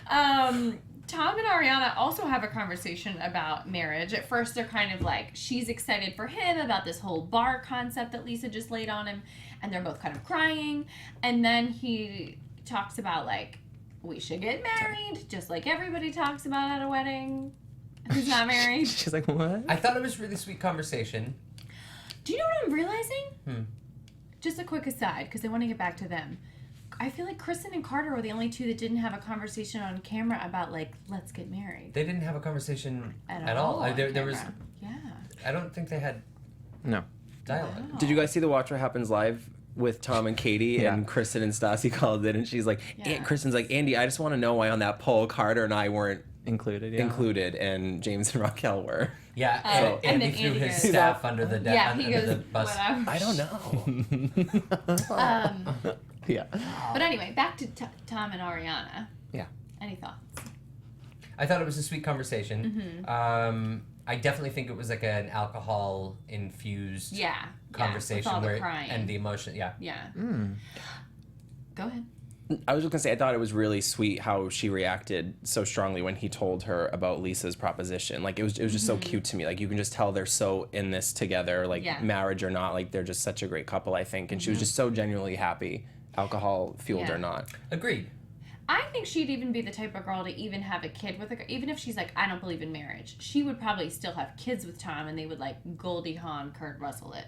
A: Tom and Ariana also have a conversation about marriage. At first, they're kind of like, she's excited for him about this whole bar concept that Lisa just laid on him, and they're both kind of crying. And then he talks about, like, we should get married, just like everybody talks about at a wedding. Who's not married?
D: She's like, what?
C: I thought it was really sweet conversation.
A: Do you know what I'm realizing? Just a quick aside, because I want to get back to them. I feel like Kristen and Carter were the only two that didn't have a conversation on camera about, like, let's get married.
C: They didn't have a conversation at
A: all.
C: all.
A: on
C: There was.
A: camera. Yeah.
C: I don't think they had
D: No.
C: dialogue.
A: Wow.
E: Did you guys see the Watch What Happens Live with Tom and Katie
D: Yeah.
E: and Kristen and Stassi called it, and she's like,
A: Yeah.
E: Kristen's like, Andy, I just want to know why on that poll Carter and I weren't
D: Included. Yeah.
E: included, and James and Raquel were.
C: Yeah,
A: Oh, and
C: Andy
A: then
C: threw
A: Andy
C: his
A: goes-
C: staff under the
A: Yeah, he
C: under
A: goes,
C: the bus.
A: whatever.
E: I don't know.
D: Yeah.
A: But anyway, back to Tom and Ariana.
D: Yeah.
A: Any thoughts?
C: I thought it was a sweet conversation. I definitely think it was like an alcohol infused
A: Yeah.
C: conversation
A: with all the
C: where
A: crying.
C: and the emotion. Yeah.
A: Yeah. Go ahead.
E: I was just gonna say, I thought it was really sweet how she reacted so strongly when he told her about Lisa's proposition. Like it was just so cute to me. Like you can just tell they're so in this together, like
A: Yeah.
E: marriage or not. Like they're just such a great couple, I think. And she was just so genuinely happy, alcohol fueled
A: Yeah.
E: or not.
C: Agreed.
A: I think she'd even be the type of girl to even have a kid with a, even if she's like, I don't believe in marriage, she would probably still have kids with Tom, and they would like Goldie Hawn, Kurt Russell it,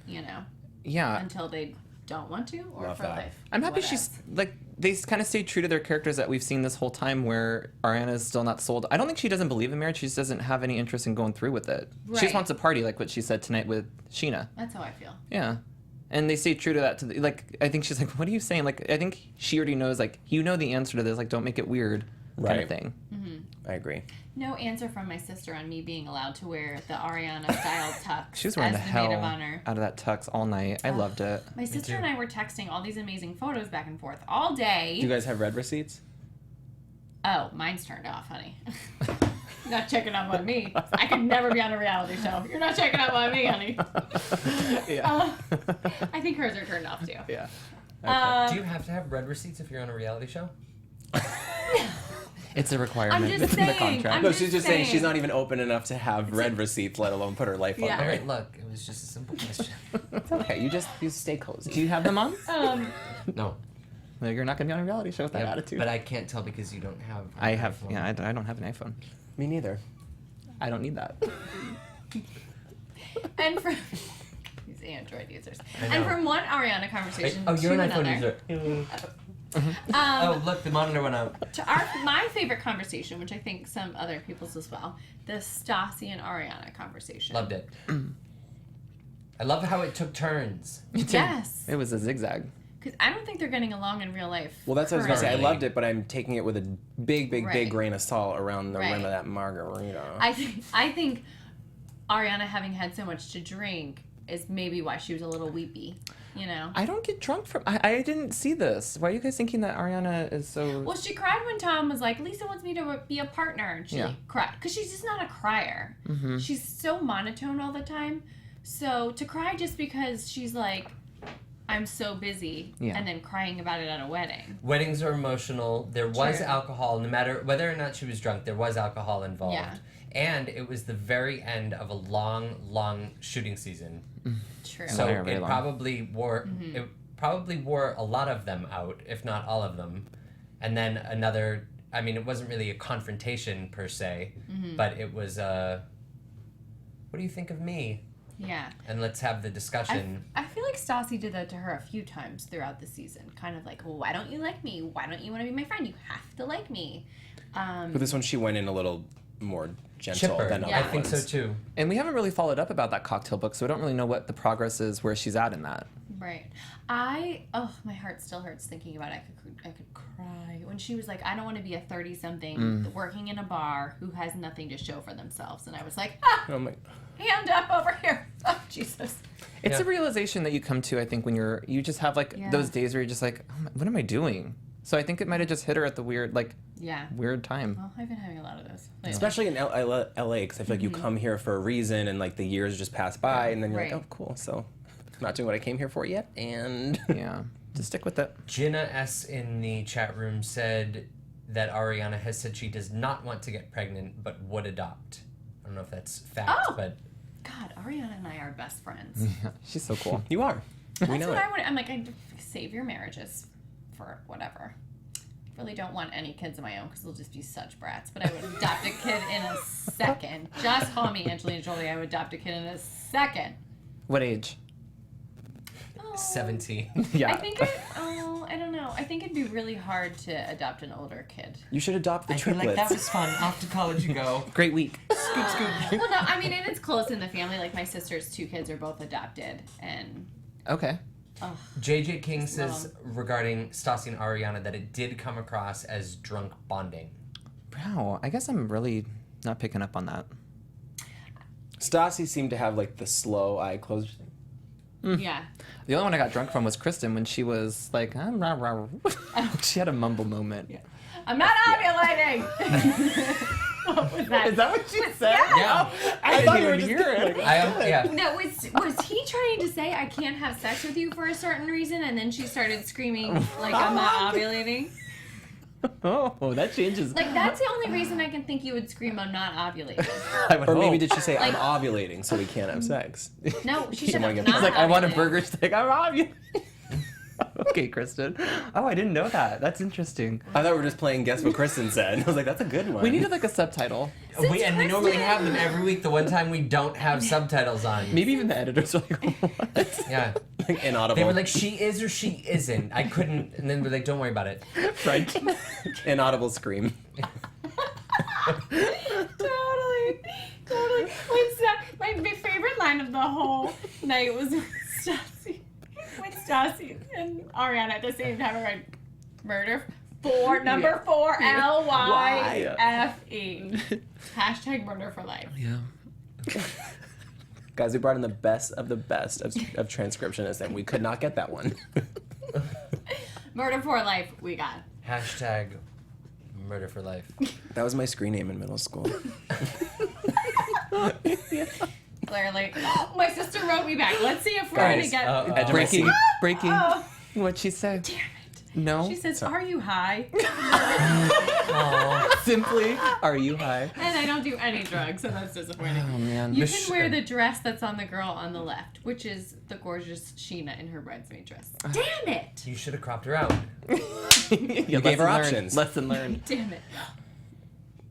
A: you know,
D: Yeah.
A: until they don't want to, or
E: Love
A: for
E: that.
A: life.
D: I'm happy
A: Whatevs.
D: she's like they kind of stayed true to their characters that we've seen this whole time. Where Ariana is still not sold. I don't think she doesn't believe in marriage. She just doesn't have any interest in going through with it. She just
A: Right.
D: wants a party, like what she said tonight with Scheana.
A: That's how I feel.
D: Yeah, and they stay true to that. Like I think she's like, what are you saying? Like I think she already knows. Like you know the answer to this. Like don't make it weird. kind of thing.
E: I agree.
A: No answer from my sister on me being allowed to wear the Ariana style tux.
D: She was wearing
A: as
D: the
A: maid
D: hell
A: of honor.
D: out of that tux all night. I loved it.
A: My sister
C: too.
A: and I were texting all these amazing photos back and forth all day.
E: Do you guys have red receipts?
A: Oh, mine's turned off, honey. You're not checking up on me. I could never be on a reality show. You're not checking up on me, honey.
D: Yeah.
A: I think hers are turned off too.
D: Yeah.
C: Do you have to have red receipts if you're on a reality show?
D: It's a requirement.
A: I'm just
D: It's in the
A: saying,
D: contract.
A: I'm
E: No,
A: just
E: she's just saying she's
A: saying.
E: not even open enough to have red receipts, let alone put her life on
A: Yeah.
E: the
C: All
E: line.
C: right, look, it was just a simple question.
E: It's okay. You stay cozy.
D: Do you have them on?
C: No.
D: No, you're not going to be on a reality show with that
C: Yeah,
D: attitude.
C: but I can't tell because you don't have.
D: I have,
C: iPhone.
D: yeah, I don't have an iPhone.
E: Me neither.
D: I don't need that.
A: And from these Android users.
C: I
A: And
C: know.
A: from one Ariana conversation
C: Oh, you're
A: to
C: an iPhone
A: another.
C: user. Oh, look, the monitor went out.
A: To my favorite conversation, which I think some other people's as well, the Stassi and Ariana conversation.
C: Loved it. I love how it took turns.
A: Yes.
D: It was a zigzag.
A: Because I don't think they're getting along in real life.
E: Well, that's what I was going to say. I
C: Currently.
E: loved it, but I'm taking it with a big, big,
A: Right.
E: big grain of salt around the
A: Right.
E: rim of that margarita.
A: I think Ariana having had so much to drink is maybe why she was a little weepy, you know?
D: I don't get drunk from. I didn't see this. Why are you guys thinking that Ariana is so?
A: Well, she cried when Tom was like, Lisa wants me to be a partner. And she
D: Yeah.
A: like, cried. Because she's just not a crier.
D: Mm-hmm.
A: She's so monotone all the time. So to cry just because she's like, I'm so busy,
D: Yeah.
A: and then crying about it at a wedding.
C: Weddings are emotional. There was
A: True.
C: alcohol, no matter whether or not she was drunk, there was alcohol involved.
A: Yeah.
C: And it was the very end of a long, long shooting season.
A: True.
C: So
D: Very, very
C: it
D: long.
C: probably wore a lot of them out, if not all of them. And then another, I mean, it wasn't really a confrontation per se, but it was what do you think of me?
A: Yeah.
C: And let's have the discussion.
A: I feel like Stassi did that to her a few times throughout the season. Kind of like, well, why don't you like me? Why don't you want to be my friend? You have to like me.
E: But this one, she went in a little more gentle
C: Chipper.
E: than
A: Yeah.
C: I
E: other
C: think so
E: ones.
C: too.
D: And we haven't really followed up about that cocktail book, so we don't really know what the progress is, where she's at in that.
A: Right. My heart still hurts thinking about it. I could cry. When she was like, I don't want to be a 30-something working in a bar who has nothing to show for themselves. And I was like,
E: Oh my.
A: hand up over here. Oh, Jesus.
D: It's
C: Yeah.
D: a realization that you come to, I think, when you just have like
A: Yeah.
D: those days where you're just like, oh, what am I doing? So I think it might have just hit her at the weird
A: Yeah.
D: time.
A: Well, I've been having a lot of those. lately.
E: Especially in LA, because I feel like you come here for a reason, and like the years just pass by, and then you're
A: Right.
E: like, oh, cool. So, not doing what I came here for yet, and
D: Yeah, just stick with it.
C: Jenna S. in the chat room said that Ariana has said she does not want to get pregnant, but would adopt. I don't know if that's fact,
A: Oh.
C: but
A: God, Ariana and I are best friends.
D: Yeah, she's so cool.
E: you are. We
A: That's
E: know
A: what
E: it.
A: I would. I'm like, I save your marriages for whatever. Really don't want any kids of my own because they'll just be such brats. But I would adopt a kid in a second. Just call me Angelina Jolie. I would adopt a kid in a second.
D: What age?
A: Oh,
C: 17.
D: Yeah.
A: I think I don't know. I think it'd be really hard to adopt an older kid.
E: You should adopt the
C: I feel
E: triplets.
C: like that was fun. Off to college you go.
D: Great week.
A: Well, no, I mean, and it's close in the family. Like my sister's 2 kids are both adopted, and
D: Okay.
C: JJ King says regarding Stassi and Ariana that it did come across as drunk bonding.
D: Wow. I guess I'm really not picking up on that.
E: Stassi seemed to have like the slow eye closure thing.
A: yeah.
D: The only one I got drunk from was Kristen when she was like, I'm rah, rah, rah. She had a mumble moment.
A: Yeah. I'm not ovulating. What was that?
D: Is that what she said?
C: Yeah.
D: I thought you were just
E: hear it.
C: Yeah.
A: No, was he trying to say I can't have sex with you for a certain reason, and then she started screaming like I'm not ovulating?
D: Oh, that changes.
A: Like that's the only reason I can think you would scream I'm not ovulating.
D: I would
E: Or maybe
D: hope.
E: did she say, I'm
A: Like-
E: ovulating, so we can't have sex?
A: No, she
E: She
A: said
E: wanna
A: I'm
E: get-
A: not.
D: She's like, I want a
A: ovulating.
D: burger steak. I'm ovulating. Okay, Kristen. Oh, I didn't know that. That's interesting.
E: I thought we were just playing Guess What Kristen Said. I was like, that's a good one.
D: We needed like a subtitle.
C: We normally
A: Kristen-
C: have them every week. The one time we don't have subtitles on.
D: Maybe even the editors are like, what?
C: Yeah.
E: Like, inaudible.
C: They were like, she is or she isn't. I couldn't. And then we're like, don't worry about it.
D: French.
E: Inaudible scream.
A: Totally. My favorite line of the whole night was when Stassi and Ariana at the same time were like, murder Number 4,
D: Y.
A: LYFE. Hashtag murder for life.
D: Yeah.
E: Guys, we brought in the best of transcriptionists, and we could not get that one.
A: Murder for life, we got.
C: Hashtag murder for life.
E: That was my screen name in middle school.
A: Clearly. My sister wrote me back. Let's see if we're going to get...
D: Breaking. What'd she say?
A: Damn it.
D: No.
A: She says, are you high?
D: Simply, are you high?
A: And I don't do any drugs, so that's disappointing.
D: Oh, man.
A: You can wear the dress that's on the girl on the left, which is the gorgeous Scheana in her bridesmaid dress. Damn it!
C: You should have cropped her out.
D: You
E: gave her options.
D: Lesson learned.
A: Damn it.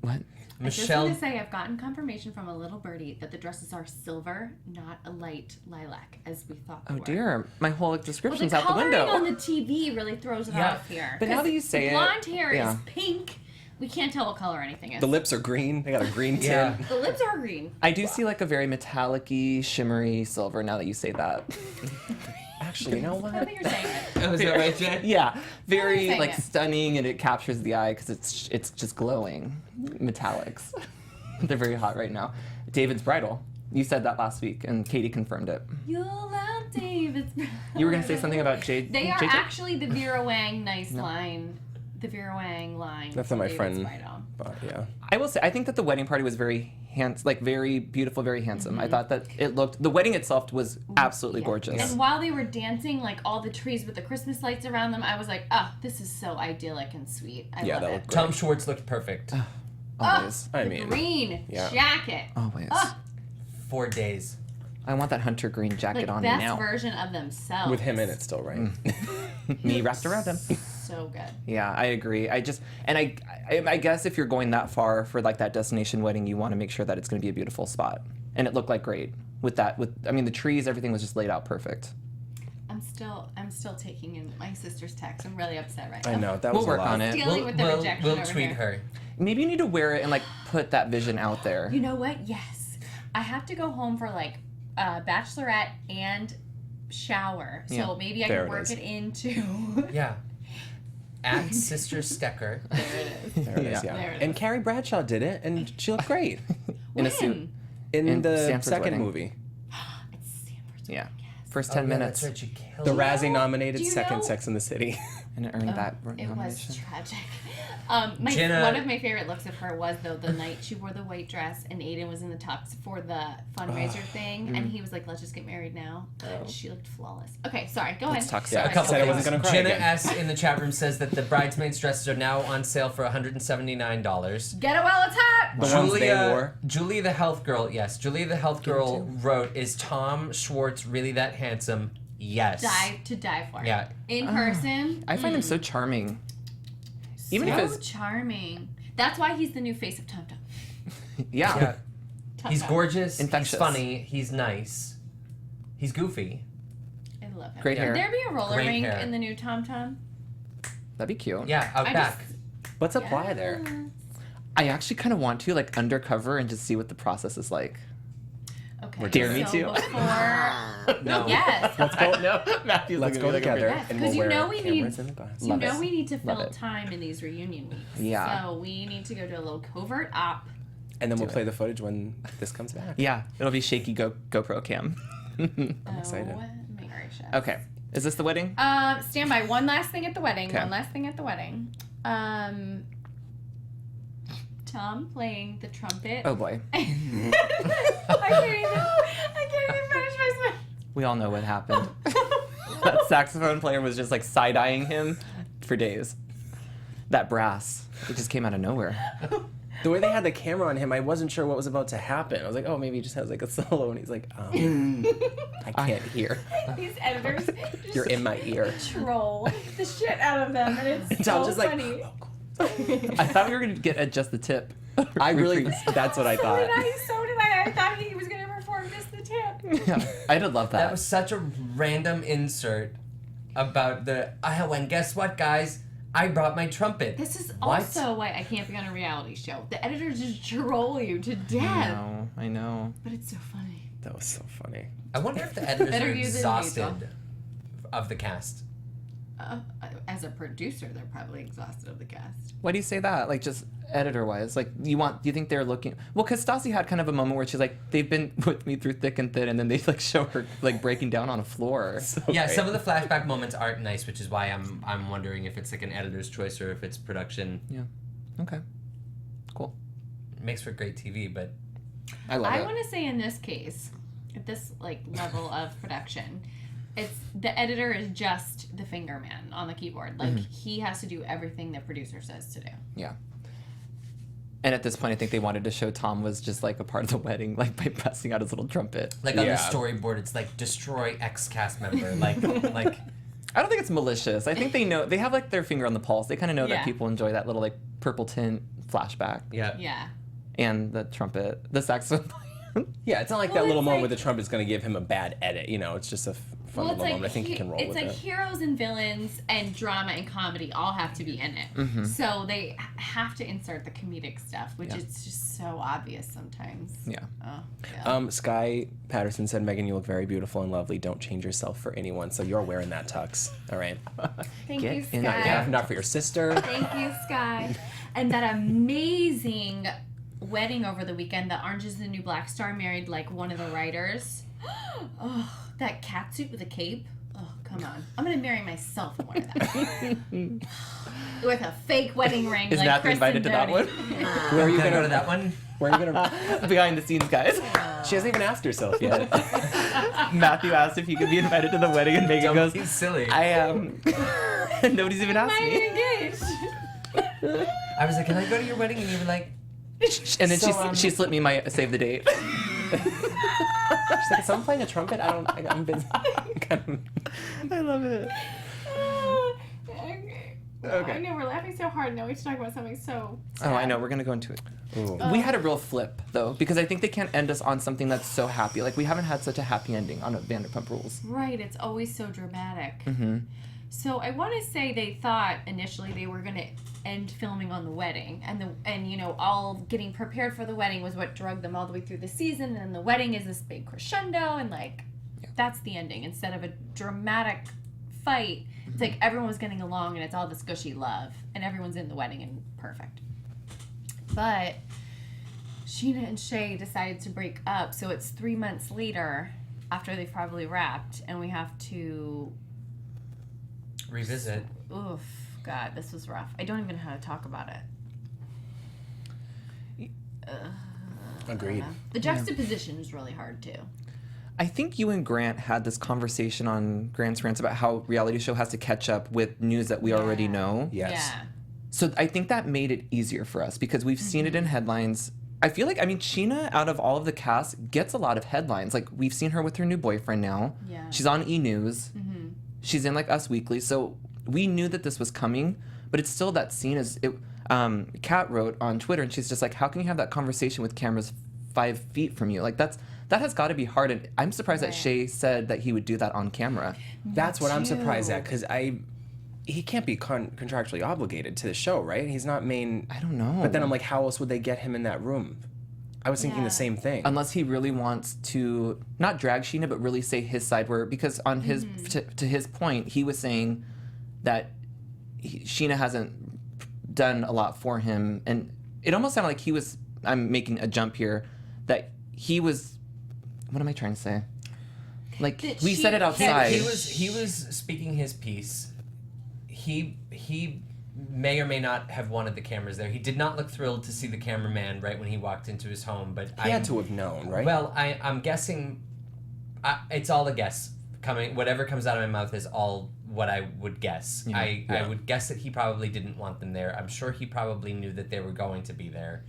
D: What?
A: I just
C: Michelle,
A: want to say I've gotten confirmation from a little birdie that the dresses are silver, not a light lilac, as we thought they
D: Oh
A: were.
D: dear, my whole
A: Well,
D: description's
A: the
D: out the
A: coloring
D: window.
A: on the TV really throws it
C: Yeah.
A: off here.
D: But now that you say it,
A: blonde hair
D: yeah.
A: is pink. We can't tell what color anything is.
E: The lips are green. They got a green tint.
C: Yeah.
A: The lips are green.
D: I do see like a very metallic-y, shimmery silver now that you say that.
E: Actually, you know
A: I
E: what?
A: think you're saying it.
C: Oh, is that right, Jay?
D: Yeah, very
A: saying
D: like
A: it.
D: stunning, and it captures the eye because it's just glowing metallics. They're very hot right now. David's bridal. You said that last week, and Katie confirmed it.
A: You'll love David's.
D: You were gonna say something about Jade.
A: They are
D: JJ?
A: actually the Vera Wang line. The Vera Wang line.
E: That's
A: for
E: not my
A: David's
E: friend.
A: bridal.
E: But yeah.
D: I will say, I think that the wedding party was very very beautiful, very handsome. I thought that it looked. The wedding itself was absolutely
A: Yeah.
D: gorgeous.
A: And while they were dancing, like all the trees with the Christmas lights around them, I was like, oh, this is so idyllic and sweet. I
E: Yeah,
A: love
E: that
A: it.
E: looked great.
C: Tom Schwartz looked perfect.
D: Always,
E: I
A: The
E: mean,
A: green
E: yeah.
A: jacket.
D: always.
C: 4 days.
D: I want that hunter green jacket
A: Like
D: on me
A: best
D: now.
A: version of themselves.
E: with him in it still, right?
D: Me wrapped around him.
A: So good.
D: Yeah, I agree. I guess if you're going that far for like that destination wedding, you want to make sure that it's going to be a beautiful spot, and it looked like great with that. I mean, the trees, everything was just laid out perfect.
A: I'm still taking in my sister's text. I'm really upset right now.
E: I know that
D: We'll
E: was
D: work
E: a lot.
D: on it.
A: Dealing with the rejection
C: we'll
A: over
C: tweet
A: here.
C: her.
D: Maybe you need to wear it and like put that vision out there.
A: You know what? Yes. I have to go home for like bachelorette and shower. So
D: Yeah.
A: maybe I
E: There
A: can
E: it
A: work
E: is.
A: it into.
C: Yeah. At Sister Stecher.
A: There it is.
E: There it is,
D: Yeah.
E: yeah.
A: There it
E: And
A: is.
E: Carrie Bradshaw did it, and she looked great
D: In a
A: When?
D: suit.
E: in
D: In
E: the
D: Stanford's
E: second
D: wedding.
E: movie.
A: It's Sanford's
D: Yeah.
A: wedding, yes.
D: First
C: Oh,
D: 10
C: yeah,
D: minutes,
C: That's right, you killed
E: The
C: it.
E: Razzie-nominated
A: do you
E: second
A: know-
E: Sex in the City.
D: and it earned that
A: It was
D: nomination.
A: tragic.
C: Jenna-
A: One of my favorite looks of her was though the night she wore the white dress and Aiden was in the tux for the fundraiser thing, and he was like, "Let's just get married now." And she looked flawless. Okay, sorry. Go ahead.
D: Let's talk
E: Yeah,
C: A
D: sex.
C: couple
E: Said I
C: things.
E: wasn't gonna cry
C: Jenna
E: again.
C: S. in the chat room says that the bridesmaids' dresses are now on sale for $179.
A: Get it while it's hot.
E: The ones they wore.
C: Julia the health girl, yes. Julia the health girl wrote, "Is Tom Schwartz really that handsome?" Yes.
A: Die for.
C: Yeah.
A: In person.
D: I find him so charming. Even
A: so
D: if it's
A: charming. That's why he's the new face of Tum Tum.
D: yeah.
C: Yeah.
A: Tum
C: He's
A: Tum.
C: gorgeous.
D: Infectious.
C: He's funny. He's nice. He's goofy.
A: I love him.
D: Great hair.
A: Could there be a roller
C: Great
A: rink
C: hair.
A: in the new Tum Tum?
D: That'd be cute.
C: Yeah, out
A: I
C: back.
E: What's apply there?
D: I actually kind of want to like undercover and just see what the process is like.
A: Okay.
D: Dare me
A: so
D: to.
A: Before...
C: No.
A: Yes.
E: Let's go.
D: No, Matthew's
E: Let's
D: looking
E: go
D: at me like
E: together,
D: I'm
A: Yes,
E: and
A: 'cause
E: we'll
A: you
E: wear
A: know we
E: cameras
A: need-
E: in the glass.
A: You
D: Love
A: know
D: it.
A: we need to
D: Love
A: fill
D: it.
A: time in these reunion weeks.
D: Yeah.
A: So we need to go to a little covert op.
E: And then we'll
D: Do
E: play
D: it.
E: the footage when this comes back.
D: Yeah, it'll be shaky GoPro cam.
E: I'm excited.
A: Oh my gracious.
D: Okay, is this the wedding?
A: Stand by. One last thing at the wedding.
D: Okay.
A: One last thing at the wedding. Tom playing the trumpet.
D: Oh boy,
A: I can't even finish my sentence.
D: we all know what happened. That saxophone player was just like side-eyeing him for days. That brass, it just came out of nowhere.
E: The way they had the camera on him, I wasn't sure what was about to happen. I was like, oh, maybe he just has like a solo, and he's like, I can't hear.
A: These editors just
E: You're in my ear.
A: troll the shit out of them, and it's
E: And
A: so
E: Tom's just like,
A: funny.
D: I thought we were gonna get just the tip.
E: I really, that's what I
A: So
E: thought.
A: did I. So did I. I thought he was gonna perform just the tip.
D: Yeah, I did love that.
C: That was such a random insert about the. And guess what, guys? I brought my trumpet.
A: This is
C: What?
A: also why I can't be on a reality show. The editors just troll you to death.
D: I know.
A: But it's so funny.
E: That was so funny.
C: I wonder if the editors
A: Better
C: are
A: you than me,
C: exhausted of the cast.
A: As a producer, they're probably exhausted of the cast.
D: Why do you say that? Like, just editor-wise, like, do you think they're looking? Well, because Stassi had kind of a moment where she's like, they've been with me through thick and thin, and then they like show her like breaking down on a floor.
C: Yeah, some of the flashback moments aren't nice, which is why I'm wondering if it's like an editor's choice or if it's production.
D: Yeah. Okay. Cool.
C: It makes for great TV, but
D: I love it.
A: I want to say in this case, at this like level of production, it's the editor is just the finger man on the keyboard. Like he has to do everything the producer says to do.
D: Yeah. And at this point, I think they wanted to show Tom was just like a part of the wedding, like by busting out his little trumpet.
C: like on the storyboard, it's like destroy X cast member. Like
D: I don't think it's malicious. I think they know, they have like their finger on the pulse. They kind of know
A: Yeah.
D: that people enjoy that little like purple tint flashback.
C: yeah.
A: Yeah.
D: And the trumpet, the saxophone.
E: Yeah, it's not like
A: Well,
E: that little
A: it's
E: moment
A: like-
E: with the trumpet is going to give him a bad edit. You know, it's just a fun little moment. I think he can roll
A: it's
E: with
A: like
E: it.
A: heroes and villains and drama and comedy all have to be in it. So they have to insert the comedic stuff, which is just so obvious sometimes.
D: Yeah.
A: Oh, yeah.
E: Sky Patterson said, Megan, you look very beautiful and lovely. Don't change yourself for anyone. So you're wearing that tux. All right.
A: Thank
D: get
A: you,
D: in
A: Sky.
D: there.
E: Not for your sister.
A: Thank you, Sky. And that amazing wedding over the weekend that Orange is the New Black Star married like one of the writers. Oh, that cat suit with a cape. Oh, come on. I'm going to marry myself and wear that. With a fake wedding ring.
D: Is
A: like
D: Matthew
A: Chris
D: invited
A: and
D: to that
A: Dodie.
D: one?
E: Where are you
C: Gonna
E: going
C: go to that one?
E: Where are you going to...
D: Behind the scenes, guys.
E: She hasn't even asked herself yet.
D: Matthew asked if he could be invited to the wedding, and Megan goes,
C: He's silly.
D: I am. Nobody's even asked
A: Why are
D: me.
A: you engaged?
C: I was like, can I go to your wedding? And you were like,
D: And then
C: So,
D: she slipped me my save the date.
E: She's like, so I'm playing a trumpet? I'm busy.
D: I love it.
A: Okay. I know we're laughing so hard. Now we should talk about something so.
D: Oh, I know. We're gonna go into it.
E: Ooh.
D: We had a real flip though, because I think they can't end us on something that's so happy. Like we haven't had such a happy ending on Vanderpump Rules.
A: Right. It's always so dramatic.
D: Mm-hmm.
A: So I want to say they thought initially they were going to end filming on the wedding, and you know, all getting prepared for the wedding was what drug them all the way through the season, and the wedding is this big crescendo, and like that's the ending instead of a dramatic fight. It's like everyone was getting along and it's all this gushy love and everyone's in the wedding and perfect. But Scheana and Shay decided to break up, so it's 3 months later after they've probably wrapped, and we have to
C: revisit.
A: oof, God, this was rough. I don't even know how to talk about it.
E: Agreed.
A: The juxtaposition is really hard too.
D: I think you and Grant had this conversation on Grant's Rants about how reality show has to catch up with news that we already know.
E: Yes.
A: Yeah.
D: So I think that made it easier for us because we've seen it in headlines. I feel like, I mean, Scheana, out of all of the cast, gets a lot of headlines. Like, we've seen her with her new boyfriend now.
A: Yeah.
D: She's on E! News. She's in, like, Us Weekly. So we knew that this was coming, but it's still that scene is... Kat wrote on Twitter, and she's just like, how can you have that conversation with cameras 5 feet from you? Like, that has got to be hard. And I'm surprised that Shay said that he would do that on camera.
E: That's what I'm
A: too.
E: surprised at, because he can't be contractually obligated to the show, right? He's not main...
D: I don't know.
E: But then I'm like, how else would they get him in that room? I was thinking
A: Yeah.
E: the same thing.
D: Unless he really wants to not drag Scheana, but really say his side, where because on his to his point, he was saying that Scheana hasn't done a lot for him, and it almost sounded like he was. I'm making a jump here, that he was. What am I trying to say? Like
A: That
D: we
A: she-
D: said it outside.
C: He was speaking his piece. He may or may not have wanted the cameras there. He did not look thrilled to see the cameraman right when he walked into his home, but
E: He had to have known, right?
C: Well, I'm guessing. It's all a guess. Whatever comes out of my mouth is all what I would guess.
D: Yeah.
C: I would guess that he probably didn't want them there. I'm sure he probably knew that they were going to be there.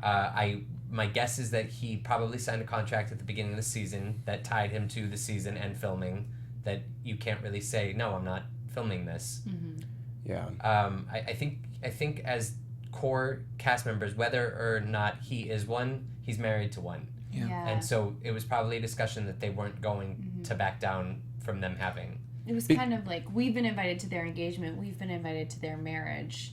C: My guess is that he probably signed a contract at the beginning of the season that tied him to the season and filming. That you can't really say, no, I'm not filming this.
E: Yeah.
C: I think as core cast members, whether or not he is one, he's married to one.
A: Yeah.
C: And so it was probably a discussion that they weren't going to back down from them having.
A: It was kind of like, we've been invited to their engagement, we've been invited to their marriage.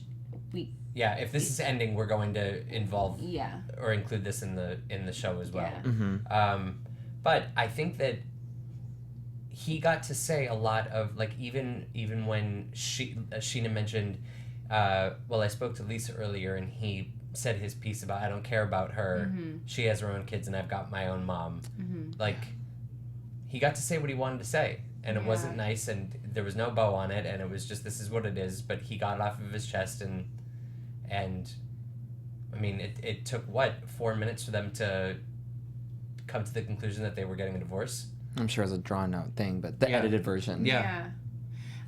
C: Yeah, if this is ending, we're going to involve
A: Yeah.
C: or include this in the show as well.
A: Yeah.
C: But I think that he got to say a lot of, like, even when Scheana mentioned, well, I spoke to Lisa earlier, and he said his piece about, I don't care about her, she has her own kids, and I've got my own mom. Like, he got to say what he wanted to say, and it wasn't nice, and there was no bow on it, and it was just, this is what it is, but he got it off of his chest, and I mean, it took, 4 minutes for them to come to the conclusion that they were getting a divorce?
D: I'm sure it's a drawn out thing, but the edited version.
C: Yeah.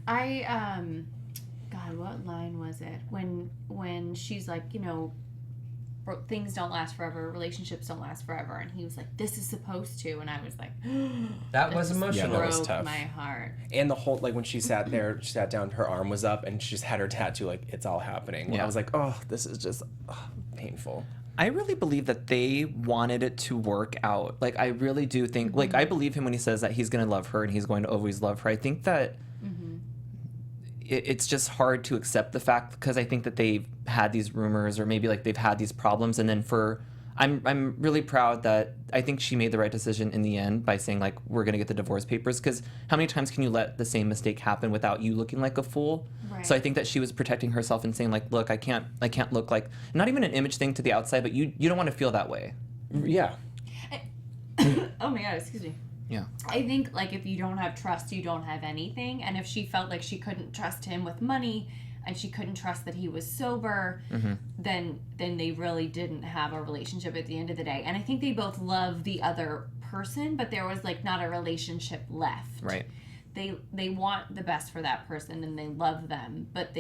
A: God, what line was it? When she's like, you know, things don't last forever, relationships don't last forever, and he was like, this is supposed to, and I was like,
C: that was emotional.
E: Yeah, that was
A: broke
E: tough.
A: my heart.
E: And the whole, like, when she sat there, she sat down, her arm was up, and she just had her tattoo, like, it's all happening.
D: Yeah.
E: I was like, oh, this is just painful.
D: I really believe that they wanted it to work out. Like, I really do think, like, I believe him when he says that he's going to love her and he's going to always love her. I think that it's just hard to accept the fact, because I think that they've had these rumors, or maybe, like, they've had these problems. And then I'm really proud that I think she made the right decision in the end by saying, like, we're going to get the divorce papers, because how many times can you let the same mistake happen without you looking like a fool?
A: Right.
D: So I think that she was protecting herself and saying, like, look, I can't look like, not even an image thing to the outside, but you don't want to feel that way.
E: Yeah.
A: Oh my God, excuse me.
D: Yeah.
A: I think, like, if you don't have trust, you don't have anything. And if she felt like she couldn't trust him with money, and she couldn't trust that he was sober, then they really didn't have a relationship at the end of the day. And I think they both love the other person, but there was, like, not a relationship left.
D: Right.
A: They want the best for that person, and they love them, but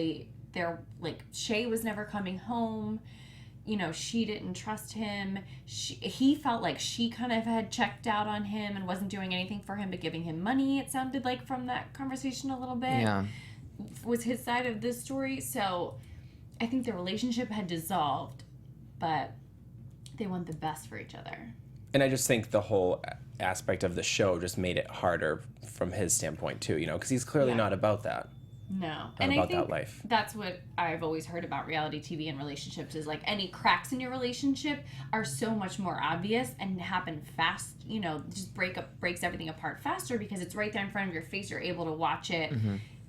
A: they're like, Shay was never coming home. You know, she didn't trust him. He felt like she kind of had checked out on him and wasn't doing anything for him but giving him money, it sounded like, from that conversation a little bit.
D: Yeah.
A: Was his side of this story. So I think the relationship had dissolved, but they want the best for each other.
E: And I just think the whole aspect of the show just made it harder from his standpoint, too, you know, because he's clearly not about that.
A: No.
E: And
A: I
E: about
A: think
E: that life.
A: that's what I've always heard about reality TV and relationships, is, like, any cracks in your relationship are so much more obvious and happen fast, you know, just breaks everything apart faster, because it's right there in front of your face. You're able to watch it.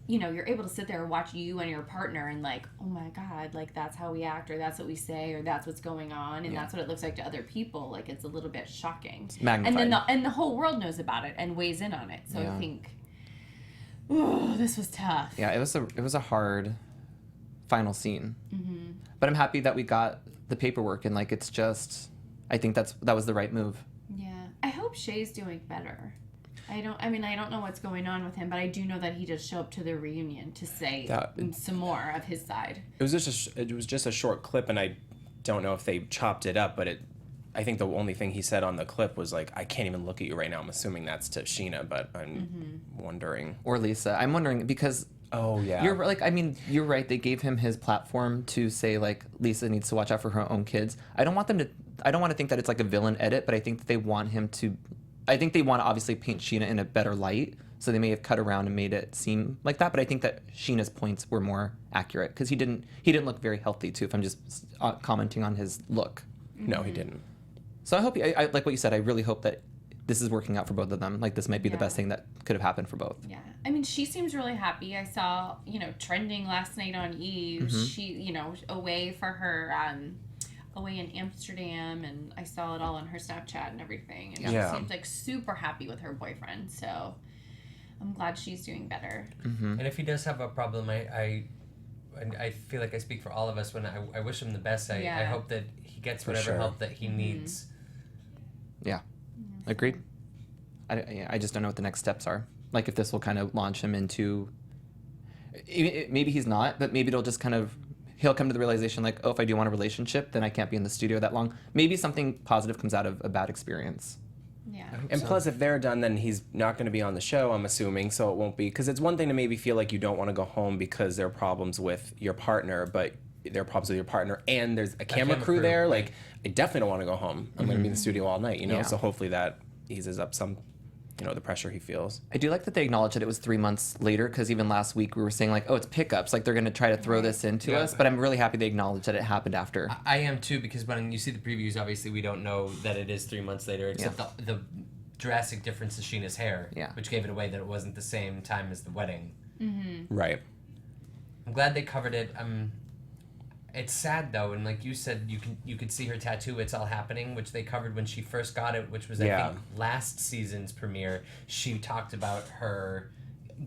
A: You know, you're able to sit there and watch you and your partner and, like, oh my God, like, that's how we act, or that's what we say, or that's what's going on, and that's what it looks like to other people. Like, it's a little bit shocking.
D: It's magnified.
A: And then the whole world knows about it and weighs in on it. So I think, ooh, this was tough.
D: Yeah, it was a hard final scene. But I'm happy that we got the paperwork, and, like, it's just, I think that was the right move.
A: Yeah. I hope Shay's doing better. I don't know what's going on with him, but I do know that he did show up to the reunion to say some more of his side.
E: It was just a short clip, and I don't know if they chopped it up, but I think the only thing he said on the clip was, like, I can't even look at you right now. I'm assuming that's to Scheana, but I'm wondering.
D: Or Lisa. I'm wondering, because
E: oh yeah,
D: you're like, I mean, you're right. They gave him his platform to say, like, Lisa needs to watch out for her own kids. I don't want to think that it's like a villain edit, but I think that they want him to. I think they want to obviously paint Scheana in a better light, so they may have cut around and made it seem like that. But I think that Sheena's points were more accurate, because he didn't look very healthy too. If I'm just commenting on his look.
E: No, he didn't.
D: So I hope I like what you said. I really hope that this is working out for both of them. Like, this might be the best thing that could have happened for both.
A: Yeah. I mean, she seems really happy. I saw, you know, trending last night on Eve. She, you know, away for her, away in Amsterdam, and I saw it all on her Snapchat and everything. And she seems like super happy with her boyfriend. So I'm glad she's doing better.
C: And if he does have a problem, I feel like I speak for all of us when I wish him the best. I hope that he gets whatever help that he needs.
D: Yeah. Agreed. I just don't know what the next steps are. Like, if this will kind of launch him into, maybe he's not, but maybe it'll just kind of, he'll come to the realization, like, oh, if I do want a relationship, then I can't be in the studio that long. Maybe something positive comes out of a bad experience.
A: Yeah.
E: And plus, if they're done, then he's not going to be on the show, I'm assuming, so it won't be. Because it's one thing to maybe feel like you don't want to go home because there are problems with your partner, but there are problems with your partner and there's a camera crew there.
C: Right.
E: Like, I definitely don't want to go home. I'm going to be in the studio all night, you know?
D: Yeah.
E: So hopefully that eases up some, you know, the pressure he feels.
D: I do like that they acknowledged that it was 3 months later, because even last week we were saying, like, oh, it's pickups. Like, they're going to try to throw this into us. But I'm really happy they acknowledged that it happened after.
C: I am too, because when you see the previews, obviously we don't know that it is 3 months later, except the drastic difference to Scheana's hair, which gave it away that it wasn't the same time as the wedding.
E: Right.
C: I'm glad they covered it. It's sad though, and like you said, you could see her tattoo. It's all happening, which they covered when she first got it, which was I think last season's premiere. She talked about her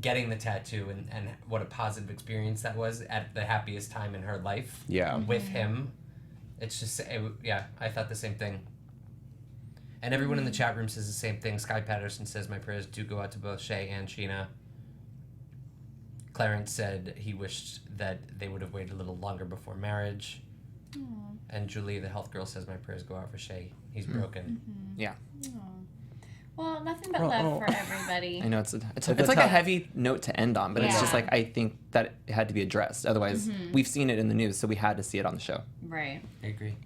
C: getting the tattoo and what a positive experience that was at the happiest time in her life.
E: Yeah.
C: With him, it's just I thought the same thing. And everyone in the chat room says the same thing. Sky Patterson says my prayers do go out to both Shay and Scheana. Clarence said he wished that they would have waited a little longer before marriage. Aww. And Julie, the health girl, says my prayers go out for Shay. He's broken.
D: Yeah.
A: Aww. Well, nothing but love for everybody.
D: I know it's like a heavy note to end on, but it's just like I think that it had to be addressed. Otherwise, we've seen it in the news, so we had to see it on the show.
A: Right.
C: I agree.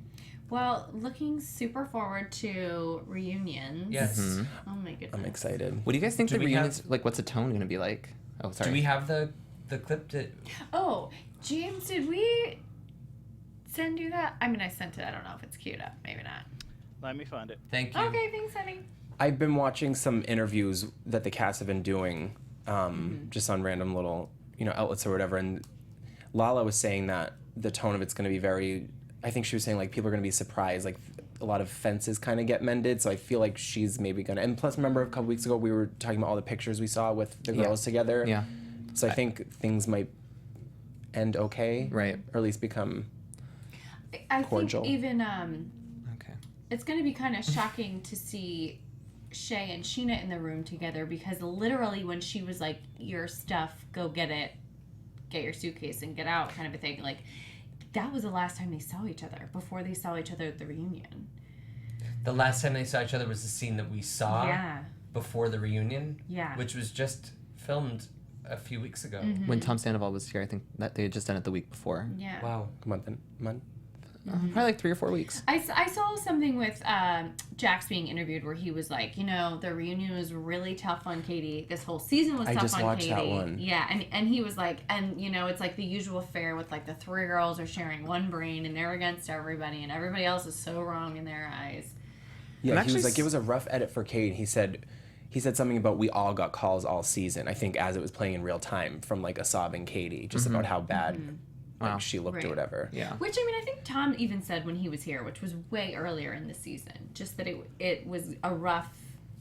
A: Well, looking super forward to reunions.
C: Yes.
A: Oh my goodness.
E: I'm excited.
D: What do you guys think the reunions like? What's the tone going to be like? Oh, sorry.
C: Do we have the clip to?
A: Oh, James, did we send you that? I mean, I sent it. I don't know if it's queued up. Maybe not.
F: Let me find it.
C: Thank you.
A: Okay, thanks, honey.
E: I've been watching some interviews that the cast have been doing, just on random little, outlets or whatever. And Lala was saying that the tone of it's going to be very. I think she was saying like people are going to be surprised, like a lot of fences kind of get mended. So I feel like she's maybe going to. And plus, remember a couple weeks ago we were talking about all the pictures we saw with the girls together.
D: Yeah.
E: So I think things might end okay,
D: right?
E: Or at least become cordial.
A: I think even it's going to be kind of shocking to see Shay and Scheana in the room together, because literally when she was like, your stuff, go get it, get your suitcase and get out kind of a thing, like that was the last time they saw each other before they saw each other at the reunion.
C: The last time they saw each other was the scene that we saw before the reunion, which was just filmed a few weeks ago.
D: When Tom Sandoval was here, I think that they had just done it the week before.
A: Yeah.
C: Wow.
E: Month.
D: Probably like 3 or 4 weeks.
A: I saw something with Jax being interviewed where he was like, the reunion was really tough on Katie. This whole season was tough on Katie.
E: I just watched that one.
A: Yeah, and he was like, it's like the usual fare with like the 3 girls are sharing one brain and they're against everybody and everybody else is so wrong in their eyes.
E: Yeah, he was like, it was a rough edit for Kate. He said something about we all got calls all season, I think as it was playing in real time, from like a sobbing Katie, just about how bad she looked or whatever.
D: Yeah.
A: Which, I think Tom even said when he was here, which was way earlier in the season, just that it was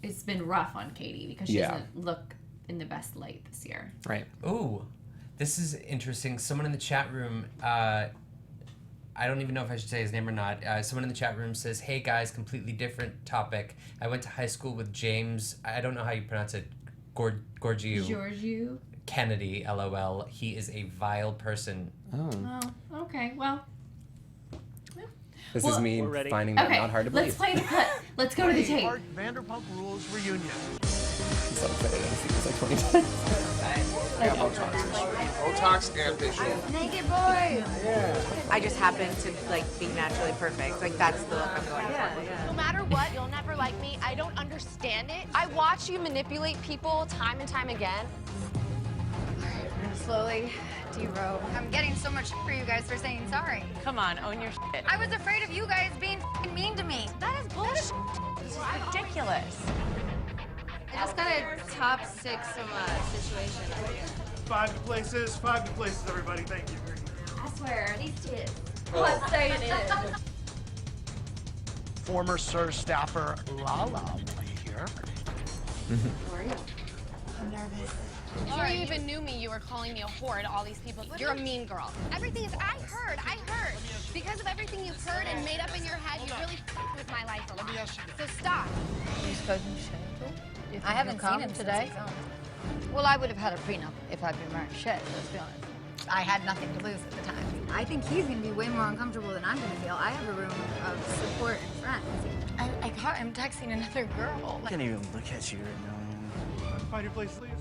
A: it's been rough on Katie because she doesn't look in the best light this year.
D: Right.
C: Ooh, this is interesting. Someone in the chat room, I don't even know if I should say his name or not. Someone in the chat room says, hey guys, completely different topic. I went to high school with James, I don't know how you pronounce it, Giorgio Kennedy, LOL. He is a vile person.
A: Oh, okay. Well,
E: this is me finding that not hard to believe.
A: Let's play the clip. Let's go to the tape.
G: Vanderpump Rules reunion.
E: I'm so excited. I've seen this like 20 times.
G: I have Botox and facial.
H: Naked boy.
G: Yeah.
H: I just happen to be naturally perfect. Like that's the look I'm going for.
I: No matter what, you'll never like me. I don't understand it. I watch you manipulate people time and time again.
H: I'm gonna slowly derobe.
J: I'm getting so much for you guys for saying sorry.
H: Come on, own your shit.
J: I was afraid of you guys being mean to me.
I: That is bullshit.
H: This is ridiculous.
J: I just got a top 6 situation.
G: 5 new places, everybody. Thank you.
J: I swear, these kids.
I: Let's say it is.
G: Former SIR staffer Lala will be here.
J: How are you? I'm nervous.
I: Before you even knew me, you were calling me a whore to all these people. You're a mean girl. Everything is, I heard. Because of everything you've heard and made up in your head, you really f***ed with my life a lot. So stop.
H: You spoken to Shay?
J: I haven't seen him today. Well, I would have had a prenup if I'd been married to Shay, let's be honest. I had nothing to lose at the time. I think he's going to be way more uncomfortable than I'm going to feel. I have a room of support and friends. I caught him texting another girl.
G: I can't even look at you right now. 5 new places, please.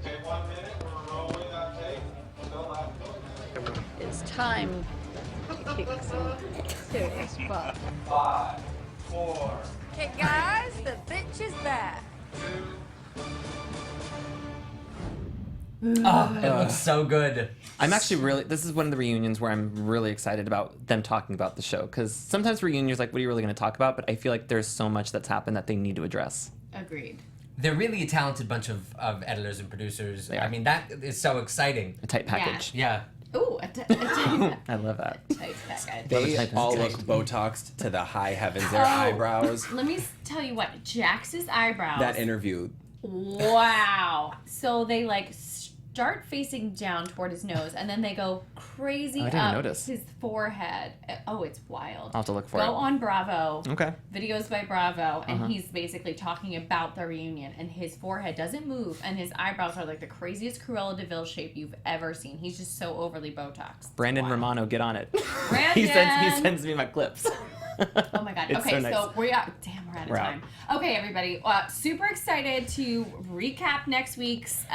K: Okay, 1 minute. We're rolling that tape. Don't laugh.
H: It's time to kick some serious butt.
K: 5, 4.
H: Okay, guys, the bitch is back.
C: 2. Oh, it looks so good.
D: I'm actually this is one of the reunions where I'm really excited about them talking about the show. Because sometimes reunions, like, what are you really going to talk about? But I feel like there's so much that's happened that they need to address.
A: Agreed.
C: They're really a talented bunch of editors and producers.
D: Yeah.
C: I mean, that is so exciting.
D: A tight package.
C: Yeah.
A: Ooh,
D: I love that.
A: tight package.
E: They all look Botoxed to the high heavens. Their eyebrows.
A: Let me tell you what, Jax's eyebrows.
E: That interview.
A: Wow. So they like start facing down toward his nose, and then they go crazy up
D: notice.
A: his forehead. Oh, it's wild.
D: I'll have to look for
A: Go
D: it.
A: on Bravo.
D: Okay.
A: Videos by Bravo, and he's basically talking about the reunion, and his forehead doesn't move, and his eyebrows are like the craziest Cruella de Vil shape you've ever seen. He's just so overly Botoxed.
D: Brandon Romano, get on it.
A: Brandon!
D: he sends me my clips.
A: Oh my god.
D: It's
A: Okay,
D: so nice.
A: we're out of time. Okay, everybody. Super excited to recap next week's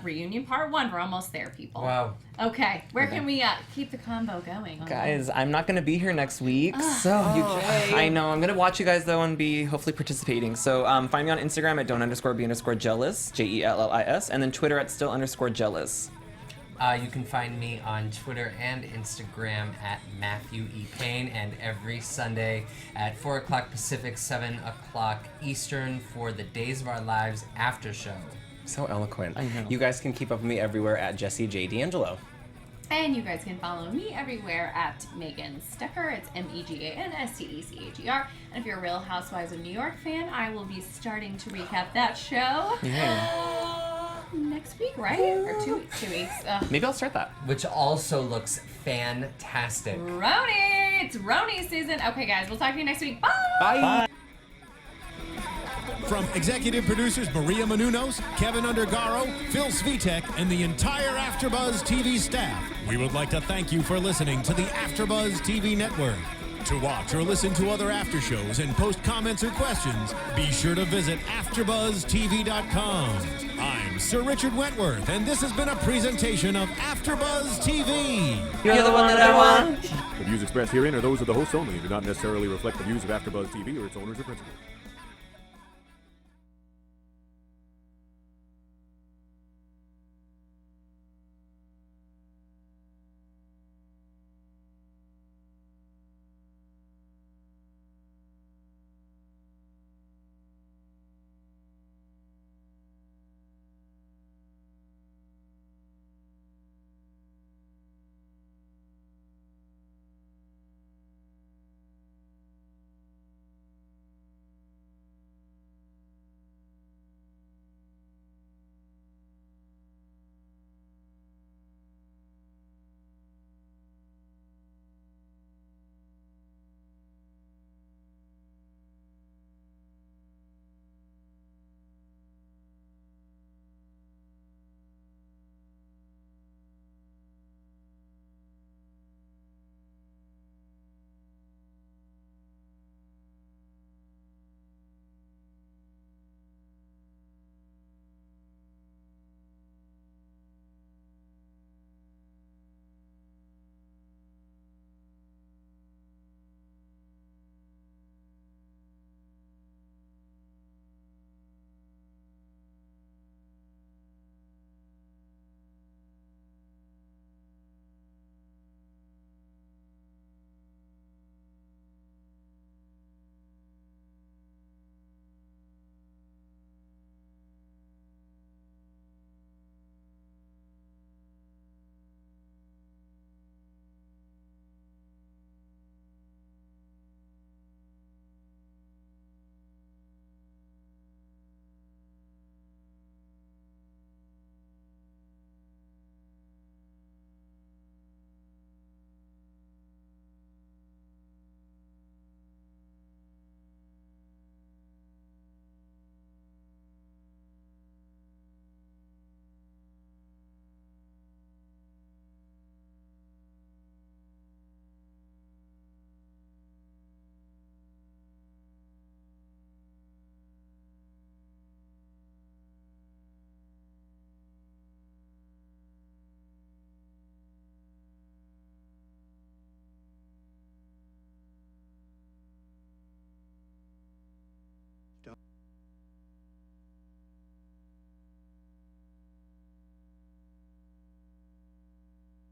A: reunion part 1. We're almost there, people.
C: Wow.
A: Okay, where can we keep the combo going?
D: Guys, I'm not going to be here next week, so I know. I'm going to watch you guys, though, and be hopefully participating. So find me on Instagram at don't_be_jealous, JELLIS, and then Twitter at still_jealous.
C: You can find me on Twitter and Instagram at Matthew E. Paine, and every Sunday at 4 o'clock Pacific, 7 o'clock Eastern for the Days of Our Lives after show.
E: So eloquent.
D: I know.
E: You guys can keep up with me everywhere at Jessie J. D'Angelo.
A: And you guys can follow me everywhere at Megan Stecher. It's MEGANSTECHER. And if you're a Real Housewives of New York fan, I will be starting to recap that show.
D: Yeah.
A: Next week, right? Or 2 weeks.
D: Maybe I'll start that.
C: Which also looks fantastic.
A: Roni! It's Roni season. Okay, guys, we'll talk to you next week. Bye!
D: Bye.
B: From executive producers Maria Menounos, Kevin Undergaro, Phil Svitek, and the entire AfterBuzz TV staff, we would like to thank you for listening to the AfterBuzz TV network. To watch or listen to other after shows and post comments or questions, be sure to visit AfterBuzzTV.com. I'm Sir Richard Wentworth, and this has been a presentation of AfterBuzz TV.
D: You're the one that I want.
F: The views expressed herein are those of the hosts only and do not necessarily reflect the views of AfterBuzz TV or its owners or principals.